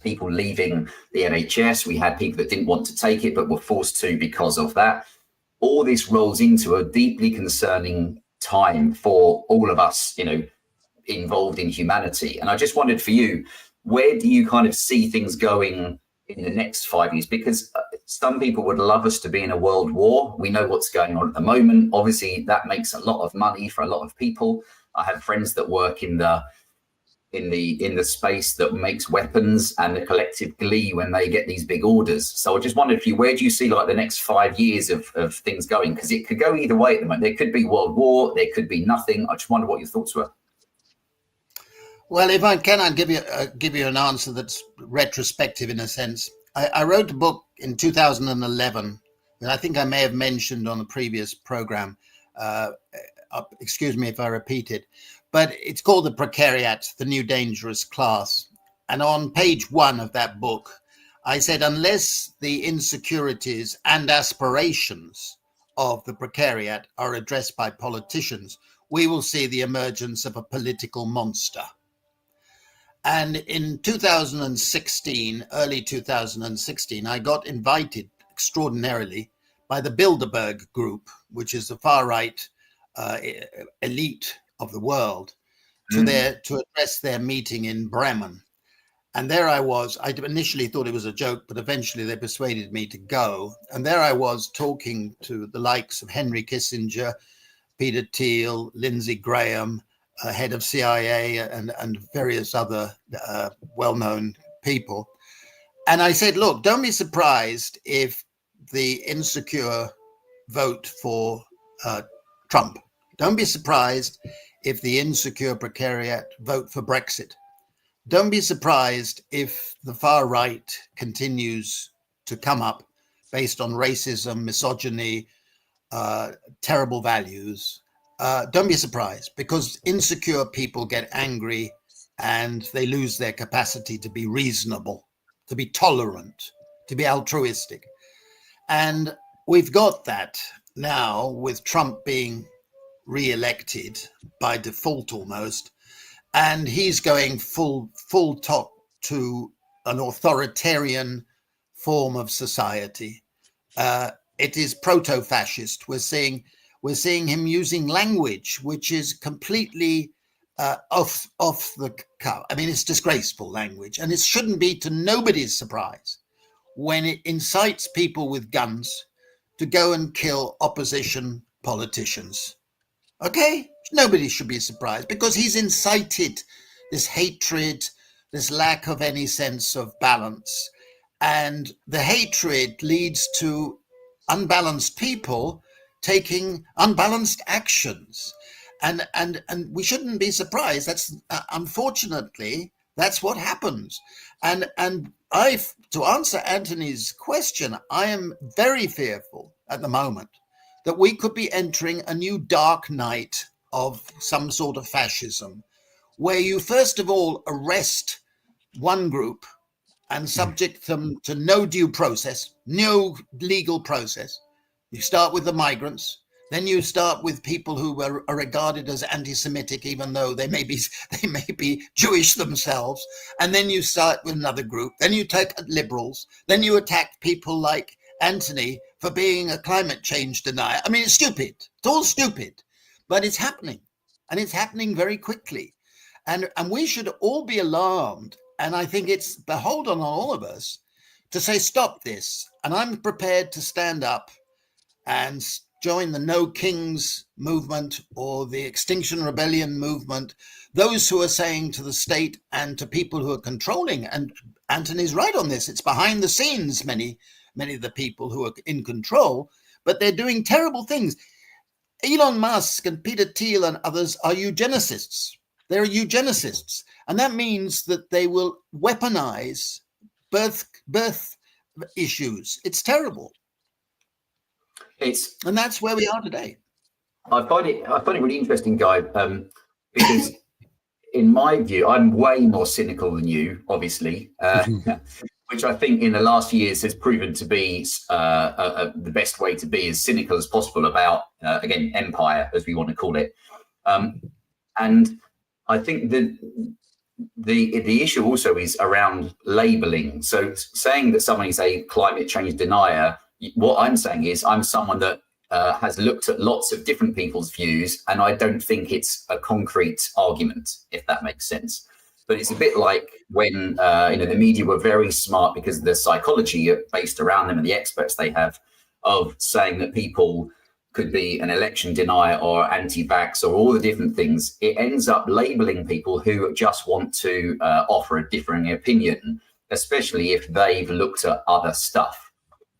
people leaving the NHS. We had people that didn't want to take it, but were forced to because of that. All this rolls into a deeply concerning time for all of us, involved in humanity. And I just wondered for you, where do you kind of see things going in the next 5 years? Because some people would love us to be in a world war. We know what's going on at the moment. Obviously, that makes a lot of money for a lot of people. I have friends that work in the space that makes weapons, and the collective glee when they get these big orders. So I just wondered where do you see like the next 5 years of things going? Because it could go either way at the moment. There could be world war, there could be nothing. I just wonder what your thoughts were. Well, if I can, I'll give you an answer that's retrospective in a sense. I wrote a book in 2011 that I think I may have mentioned on a previous program. Excuse me if I repeat it, but it's called The Precariat, the New Dangerous Class. And on page 1 of that book, I said, unless the insecurities and aspirations of the precariat are addressed by politicians, we will see the emergence of a political monster. And in 2016, early 2016, I got invited extraordinarily by the Bilderberg Group, which is the far-right elite of the world, to address their meeting in Bremen. And there I was. I initially thought it was a joke, but eventually they persuaded me to go. And there I was talking to the likes of Henry Kissinger, Peter Thiel, Lindsey Graham, head of CIA, and various other well-known people. And I said, look, don't be surprised if the insecure vote for Trump. Don't be surprised if the insecure precariat vote for Brexit. Don't be surprised if the far right continues to come up based on racism, misogyny, terrible values. Don't be surprised, because insecure people get angry and they lose their capacity to be reasonable, to be tolerant, to be altruistic. And we've got that now with Trump being re-elected by default almost, and he's going full top to an authoritarian form of society. It is proto-fascist. We're seeing him using language which is completely off the cuff. I mean, it's disgraceful language, and it shouldn't be to nobody's surprise when it incites people with guns to go and kill opposition politicians. Okay, nobody should be surprised, because he's incited this hatred, this lack of any sense of balance. And the hatred leads to unbalanced people taking unbalanced actions. And we shouldn't be surprised. That's unfortunately, that's what happens. And to answer Anthony's question, I am very fearful at the moment that we could be entering a new dark night of some sort of fascism, where you first of all arrest one group and subject them to no due process, no legal process. You start with the migrants, then you start with people who are regarded as anti-Semitic, even though they may be Jewish themselves, and then you start with another group, then you take liberals, then you attack people like Anthony for being a climate change denier. I mean, it's stupid. It's all stupid, but it's happening, and it's happening very quickly. And we should all be alarmed. And I think it's beholden on all of us to say, stop this. And I'm prepared to stand up and join the No Kings movement or the Extinction Rebellion movement, those who are saying to the state and to people who are controlling, and Anthony's right on this, it's behind the scenes, many of the people who are in control, but they're doing terrible things. Elon Musk and Peter Thiel and others are eugenicists. They're eugenicists. And that means that they will weaponize birth issues. It's terrible. And that's where we are today. I find it really interesting, Guy, because in my view, I'm way more cynical than you, obviously, which I think in the last years has proven to be the best way to be as cynical as possible about, again, empire, as we want to call it. And I think that the issue also is around labeling. So saying that someone is a climate change denier, what I'm saying is I'm someone that has looked at lots of different people's views, and I don't think it's a concrete argument, if that makes sense. But it's a bit like when the media were very smart because of the psychology based around them and the experts they have of saying that people could be an election denier or anti-vax or all the different things. It ends up labeling people who just want to offer a differing opinion, especially if they've looked at other stuff.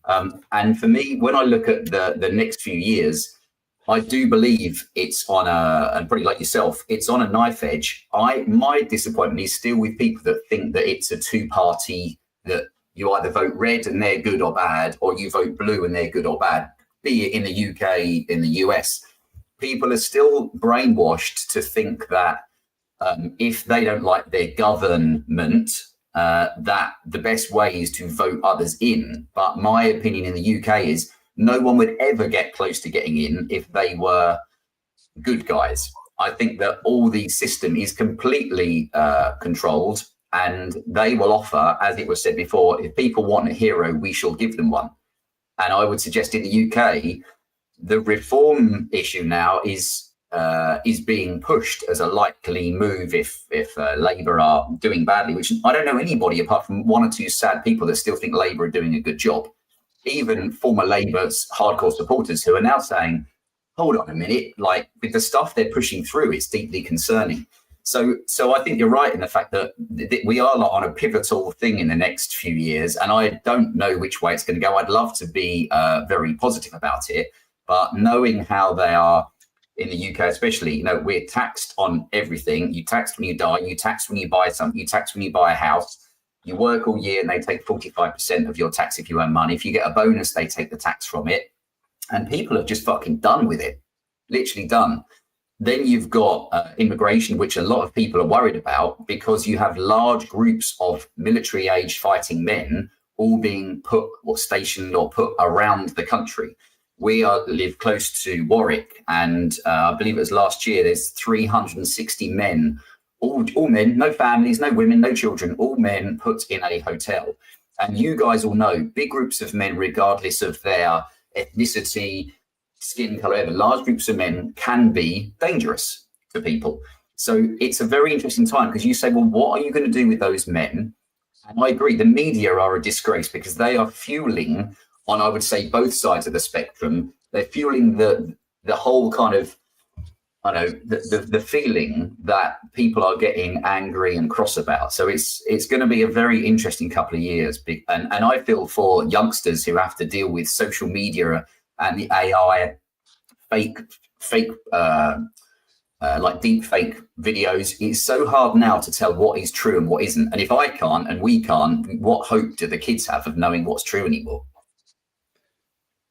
And for me, when I look at the next few years, I do believe it's on and pretty like yourself, it's on a knife edge. My disappointment is still with people that think that it's a two-party, that you either vote red and they're good or bad, or you vote blue and they're good or bad, be it in the UK, in the US. People are still brainwashed to think that if they don't like their government, that the best way is to vote others in. But my opinion in the UK is no one would ever get close to getting in if they were good guys. I think that all the system is completely controlled, and they will offer, as it was said before, if people want a hero, we shall give them one. And I would suggest in the UK, the reform issue now is being pushed as a likely move if Labour are doing badly, which I don't know anybody apart from one or two sad people that still think Labour are doing a good job. Even former Labour's hardcore supporters who are now saying, hold on a minute, like with the stuff they're pushing through, it's deeply concerning. So I think you're right in the fact that we are on a pivotal thing in the next few years, and I don't know which way it's going to go. I'd love to be very positive about it, but knowing how they are in the UK, especially, we're taxed on everything. You taxed when you die, you tax when you buy something, you tax when you buy a house. You work all year and they take 45% of your tax if you earn money. If you get a bonus, they take the tax from it. And people are just fucking done with it, literally done. Then you've got immigration, which a lot of people are worried about because you have large groups of military-age fighting men all being put or stationed or put around the country. We live close to Warwick, and I believe it was last year, there's 360 men, all men, no families, no women, no children, all men put in a hotel. And you guys all know big groups of men, regardless of their ethnicity, skin color, large groups of men can be dangerous to people. So it's a very interesting time because you say, well, what are you going to do with those men? And I agree, the media are a disgrace because they are fueling, on I would say both sides of the spectrum, they're fueling the whole kind of, the feeling that people are getting angry and cross about. So it's going to be a very interesting couple of years. And I feel for youngsters who have to deal with social media and the AI fake like deep fake videos. It's so hard now to tell what is true and what isn't. And if I can't and we can't, what hope do the kids have of knowing what's true anymore?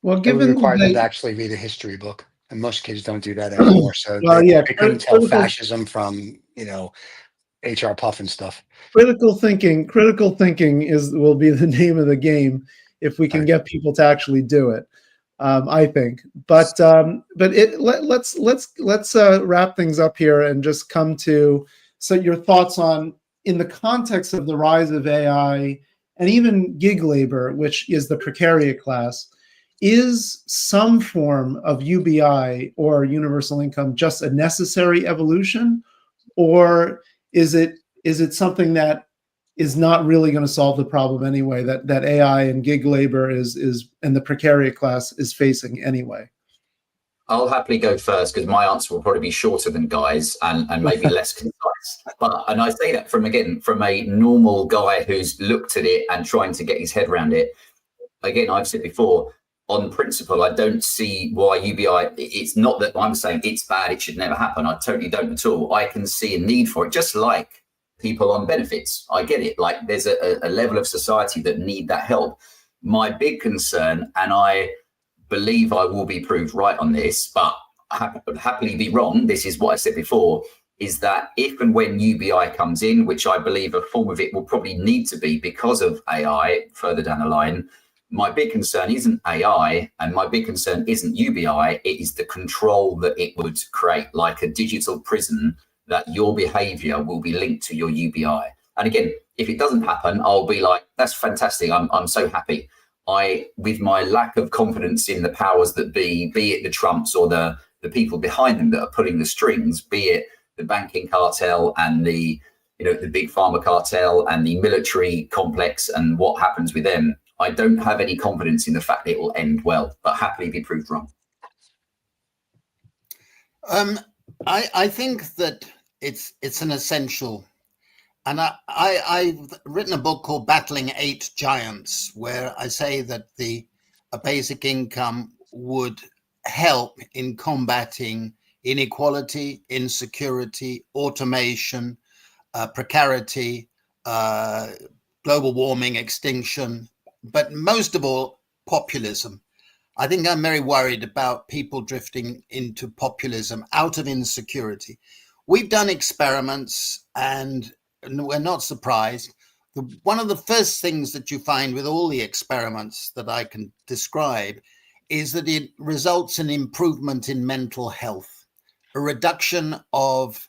Well, It would given require them the- to actually read a history book, and most kids don't do that anymore. So Well, they yeah, couldn't tell critical- fascism from HR Puff and stuff. critical thinking will be the name of the game if we can get people to actually do it. I think, but let's wrap things up here and just come to your thoughts on, in the context of the rise of AI and even gig labor, which is the precariat class, is some form of UBI or universal income just a necessary evolution, or is it something that is not really going to solve the problem anyway, that AI and gig labor is and the precariat class is facing anyway? I'll happily go first because my answer will probably be shorter than Guy's and maybe less concise. And I say that from a normal guy who's looked at it and trying to get his head around it. Again, I've said before, on principle, I don't see why UBI, it's not that I'm saying it's bad, it should never happen. I totally don't at all. I can see a need for it, just like people on benefits. I get it. Like there's a level of society that need that help. My big concern, and I believe I will be proved right on this, but happily be wrong, this is what I said before, is that if and when UBI comes in, which I believe a form of it will probably need to be because of AI further down the line, my big concern isn't AI and my big concern isn't UBI, it is the control that it would create, like a digital prison, that your behavior will be linked to your UBI. And again, if it doesn't happen, I'll be like, that's fantastic. I'm so happy. With my lack of confidence in the powers that be it the Trumps or the people behind them that are pulling the strings, be it the banking cartel and the big pharma cartel and the military complex and what happens with them, I don't have any confidence in the fact that it will end well, but happily be proved wrong. I think that it's an essential, and I've written a book called Battling Eight Giants, where I say that a basic income would help in combating inequality, insecurity, automation, precarity, global warming, extinction, but most of all, populism. I think I'm very worried about people drifting into populism out of insecurity. We've done experiments and we're not surprised. One of the first things that you find with all the experiments that I can describe is that it results in improvement in mental health, a reduction of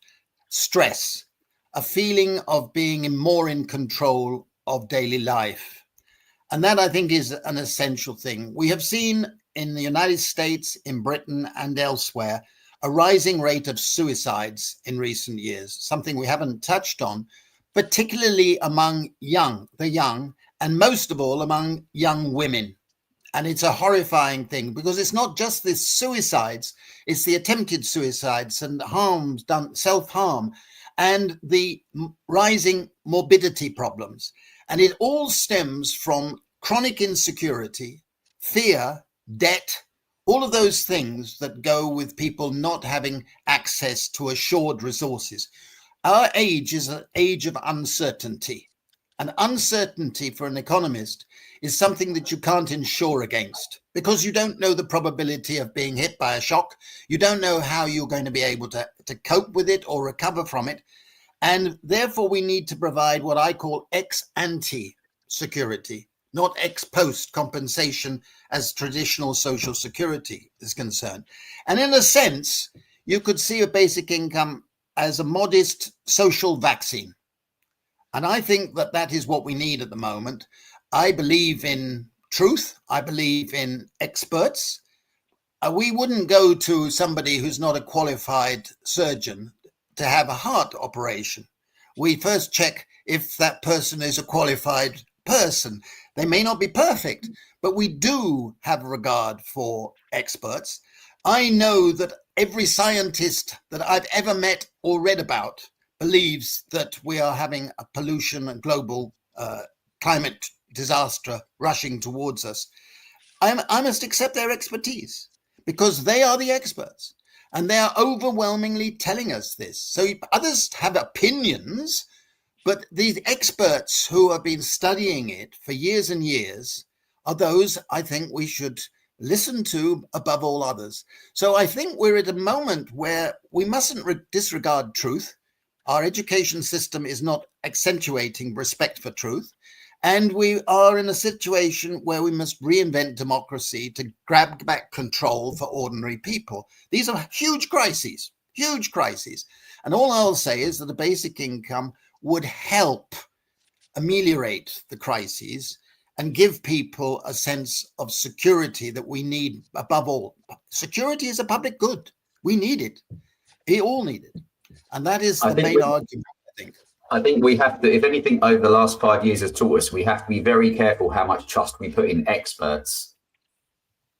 stress, a feeling of being more in control of daily life. And that, I think, is an essential thing. We have seen in the United States, in Britain, and elsewhere, a rising rate of suicides in recent years, something we haven't touched on, particularly among the young, and most of all among young women. And it's a horrifying thing because it's not just the suicides, it's the attempted suicides and harms done, self-harm, and the rising morbidity problems. And it all stems from chronic insecurity, fear, debt, all of those things that go with people not having access to assured resources. Our age is an age of uncertainty. And uncertainty for an economist is something that you can't insure against because you don't know the probability of being hit by a shock. You don't know how you're going to be able to cope with it or recover from it. And therefore, we need to provide what I call ex-ante security, not ex-post compensation as traditional social security is concerned. And in a sense, you could see a basic income as a modest social vaccine. And I think that that is what we need at the moment. I believe in truth. I believe in experts. We wouldn't go to somebody who's not a qualified surgeon to have a heart operation. We first check if that person is a qualified person. They may not be perfect, but we do have regard for experts. I know that every scientist that I've ever met or read about believes that we are having a pollution and global climate disaster rushing towards us. I must accept their expertise because they are the experts. And they are overwhelmingly telling us this. So others have opinions, but these experts who have been studying it for years and years are those I think we should listen to above all others. So I think we're at a moment where we mustn't disregard truth. Our education system is not accentuating respect for truth. And we are in a situation where we must reinvent democracy to grab back control for ordinary people. These are huge crises. And all I'll say is that a basic income would help ameliorate the crises and give people a sense of security that we need above all. Security is a public good. We need it. We all need it. And that is the main argument, I think. I think we have to, if anything, over the last 5 years has taught us, we have to be very careful how much trust we put in experts.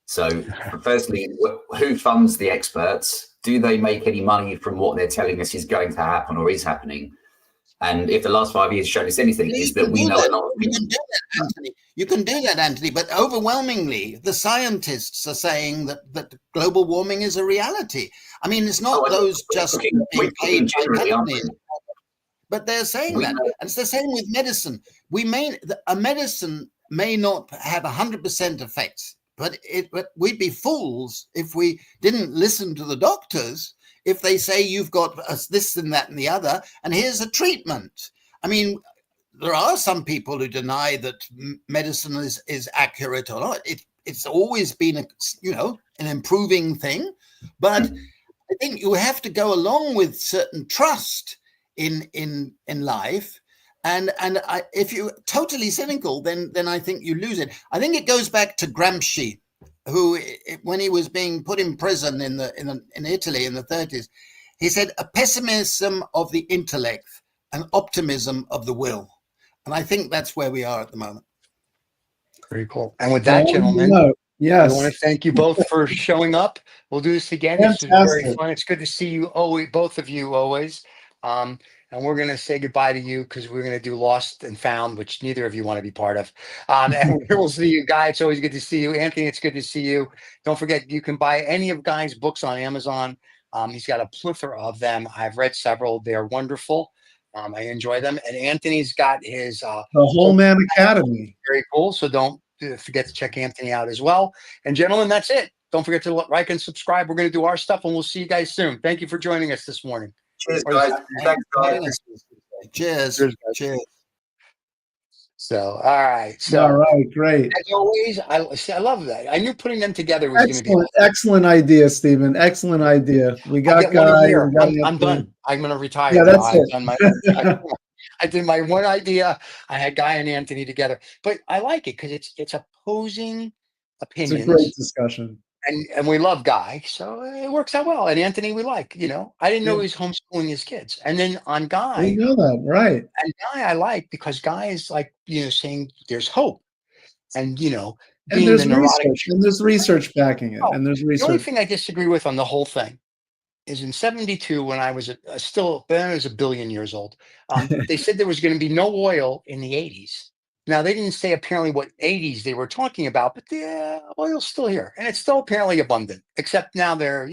So firstly, who funds the experts? Do they make any money from what they're telling us is going to happen or is happening? And if the last 5 years shown us anything, is that we know a lot of people. You can do that, Anthony, but overwhelmingly, the scientists are saying that global warming is a reality. I mean, it's not those just being paid by companies. but they're saying We that. know. And it's the same with medicine. A medicine may not have 100% effects, but we'd be fools if we didn't listen to the doctors if they say you've got this and that and the other, and here's a treatment. I mean, there are some people who deny that medicine is accurate or not. It's always been an improving thing, but I think you have to go along with certain trust in life. And if you're totally cynical, then I think you lose it. I think it goes back to Gramsci, who, when he was being put in prison in Italy in the 30s, he said a pessimism of the intellect, an optimism of the will. And I think that's where we are at the moment. Very cool. And with that, gentlemen, yes, I want to thank you both for showing up. We'll do this again. This was very fun. It's good to see you, both of you, always. And we're going to say goodbye to you because we're going to do Lost and Found, which neither of you want to be part of. And we'll see you, Guy. It's always good to see you. Anthony, it's good to see you. Don't forget, you can buy any of Guy's books on Amazon. He's got a plethora of them. I've read several. They're wonderful. I enjoy them. And Anthony's got his The Whole Man Academy. Very cool. So don't forget to check Anthony out as well. And gentlemen, that's it. Don't forget to like and subscribe. We're going to do our stuff, and we'll see you guys soon. Thank you for joining us this morning. Cheers, guys. Thanks, guys. Cheers. Cheers. So, all right. So, all right, great. As always, I love that. I knew putting them together was going to be excellent idea, Stephen. Excellent idea. We got Guy. I'm done. I'm going to retire. Yeah, that's it. I did my one idea. I had Guy and Anthony together, but I like it because it's opposing opinions. It's a great discussion. And we love Guy, so it works out well. And Anthony, we like, I didn't know he was homeschooling his kids. And then on Guy, we know that, right? And Guy, I like because Guy is like, saying there's hope, and being there's the neurotic, research, and there's research backing it, and there's research. The only thing I disagree with on the whole thing is in '72, when I was I was a billion years old. They said there was going to be no oil in the '80s. Now, they didn't say apparently what 80s they were talking about, but the oil's still here. And it's still apparently abundant, except now they're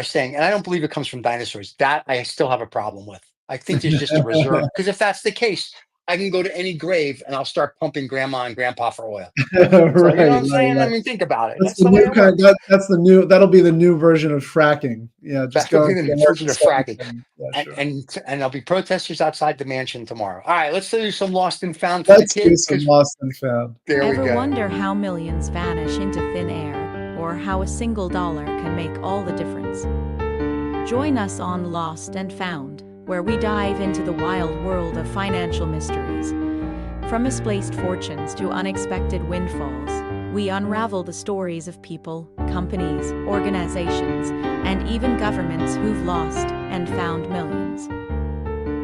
saying, and I don't believe it comes from dinosaurs. That I still have a problem with. I think there's just a reserve. Because if that's the case, I can go to any grave and I'll start pumping grandma and grandpa for oil. Right, so, you know what I'm saying? Right. I mean, think about it. That's the new kind. That's the new. That'll be the new version of fracking. Yeah, just go. The new version of fracking. Yeah, sure. And there'll be protesters outside the mansion tomorrow. All right, let's do some Lost and Found for Let's the kids. do some Lost and Found. There we go. Ever wonder how millions vanish into thin air, or how a single dollar can make all the difference? Join us on Lost and Found, where we dive into the wild world of financial mysteries. From misplaced fortunes to unexpected windfalls, we unravel the stories of people, companies, organizations, and even governments who've lost and found millions.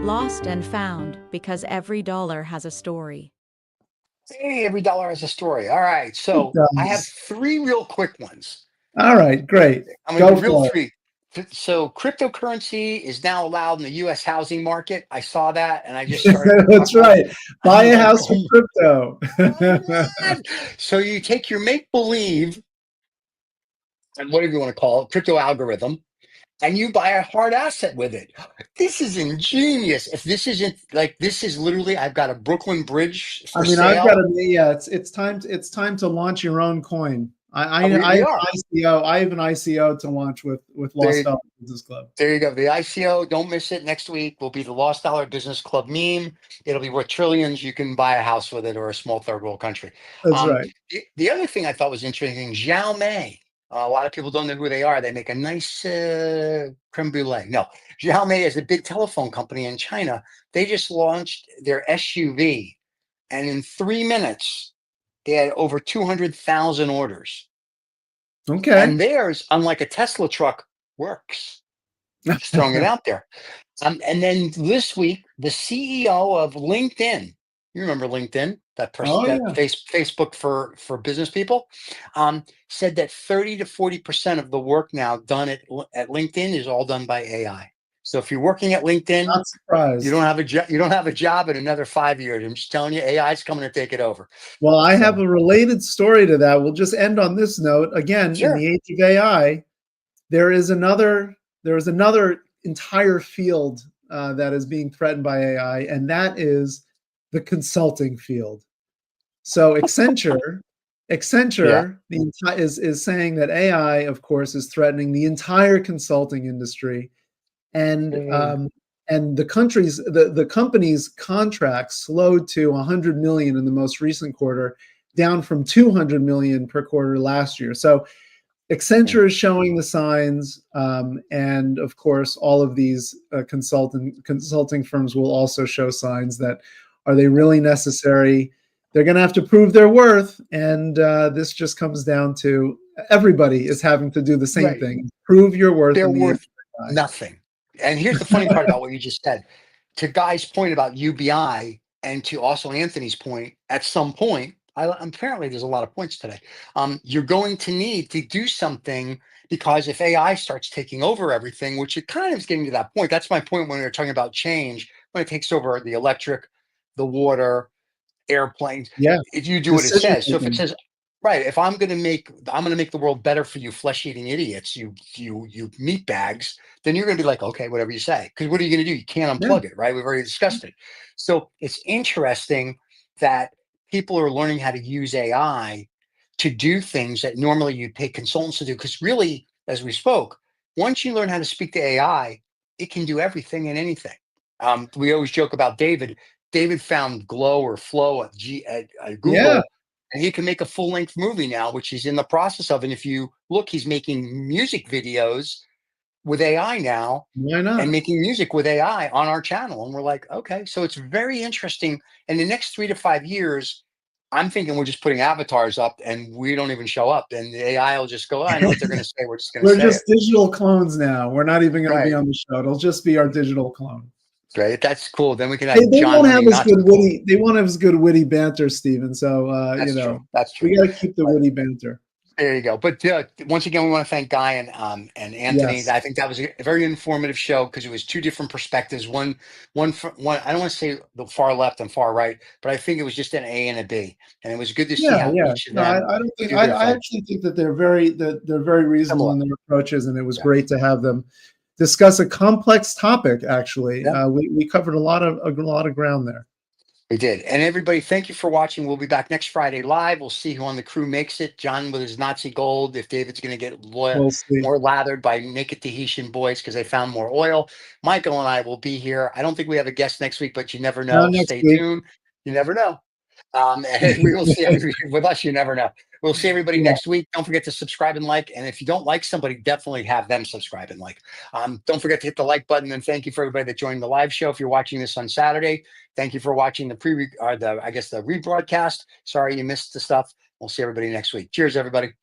Lost and Found, because every dollar has a story. Hey, every dollar has a story. All right, so I have 3 real quick ones. All right, great. I'm going to do real 3. So cryptocurrency is now allowed in the U.S. housing market. I saw that, and I just started. That's right. Buy a house with crypto. So you take your make-believe, and whatever you want to call it, crypto algorithm, and you buy a hard asset with it. This is ingenious. If this isn't this is literally, I've got a Brooklyn Bridge for sale. I've got it's time to launch your own coin. I have an ICO to launch with Lost Dollar Business Club. There you go. The ICO, don't miss it. Next week will be the Lost Dollar Business Club meme. It'll be worth trillions. You can buy a house with it or a small third world country. That's right. The other thing I thought was interesting, Xiaomi. A lot of people don't know who they are. They make a nice creme brulee. No, Xiaomi is a big telephone company in China. They just launched their SUV, and in 3 minutes, they had over 200,000 orders. Okay. And theirs, unlike a Tesla truck, works. Just throwing it out there. And then this week, the CEO of LinkedIn, you remember LinkedIn, that person, Facebook for business people, said that 30 to 40% of the work now done at LinkedIn is all done by AI. So if you're working at LinkedIn, not surprised. You don't have a job in another 5 years. I'm just telling you, AI is coming to take it over. Well, I have a related story to that. We'll just end on this note. Again, in the age of AI, there is another entire field that is being threatened by AI, and that is the consulting field. So Accenture is saying that AI, of course, is threatening the entire consulting industry, and the company's contracts slowed to 100 million in the most recent quarter, down from 200 million per quarter last year. So Accenture is showing the signs, and of course, all of these consulting firms will also show signs that are they really necessary? They're going to have to prove their worth, and this just comes down to everybody is having to do the same thing: prove your worth. They're worth nothing. And here's the funny part about what you just said. To Guy's point about UBI, and to also Anthony's point, at some point, apparently there's a lot of points today. You're going to need to do something, because if AI starts taking over everything, which it kind of is getting to that point. That's my point when we were talking about change, when it takes over the electric, the water, airplanes. Yeah. If you do what it says. So if it says, right, if I'm going to make the world better for you flesh-eating idiots, you meat bags, then you're going to be like, okay, whatever you say. Because what are you going to do? You can't unplug it, right? We've already discussed it. So it's interesting that people are learning how to use AI to do things that normally you'd pay consultants to do. Because really, as we spoke, once you learn how to speak to AI, it can do everything and anything. We always joke about David. David found Glow or Flow at Google, and he can make a full-length movie now, which he's in the process of. And if you look, he's making music videos with AI now. Why not? And making music with AI on our channel. And we're like, okay, so it's very interesting. And the next 3 to 5 years, I'm thinking we're just putting avatars up and we don't even show up. And the AI will just go, oh, I know what they're going to say. We're just going to say We're just digital clones now. We're not even going to be on the show. It'll just be our digital clone. Great. That's cool. Then we can have they John won't have as good witty. They won't have as good witty banter, Stephen. So that's true. That's true. We got to keep the witty banter. There you go. But once again, we want to thank Guy and Anthony. Yes. I think that was a very informative show because it was two different perspectives. One. I don't want to say the far left and far right, but I think it was just an A and a B, and it was good to see how each of them. I don't think. I actually think that they're very reasonable in their approaches, and it was great to have them discuss a complex topic. Actually, we covered a lot of ground there. We did. And everybody, thank you for watching. We'll be back next Friday live. We'll see who on the crew makes it. John with his Nazi gold. If David's going to get more lathered by naked Tahitian boys because they found more oil. Michael and I will be here. I don't think we have a guest next week, but you never know. Stay tuned. You never know. And we will see everybody with us. You never know. We'll see everybody next week. Don't forget to subscribe and like. And if you don't like somebody, definitely have them subscribe and like. Don't forget to hit the like button. And thank you for everybody that joined the live show. If you're watching this on Saturday, thank you for watching the rebroadcast. Sorry you missed the stuff. We'll see everybody next week. Cheers, everybody.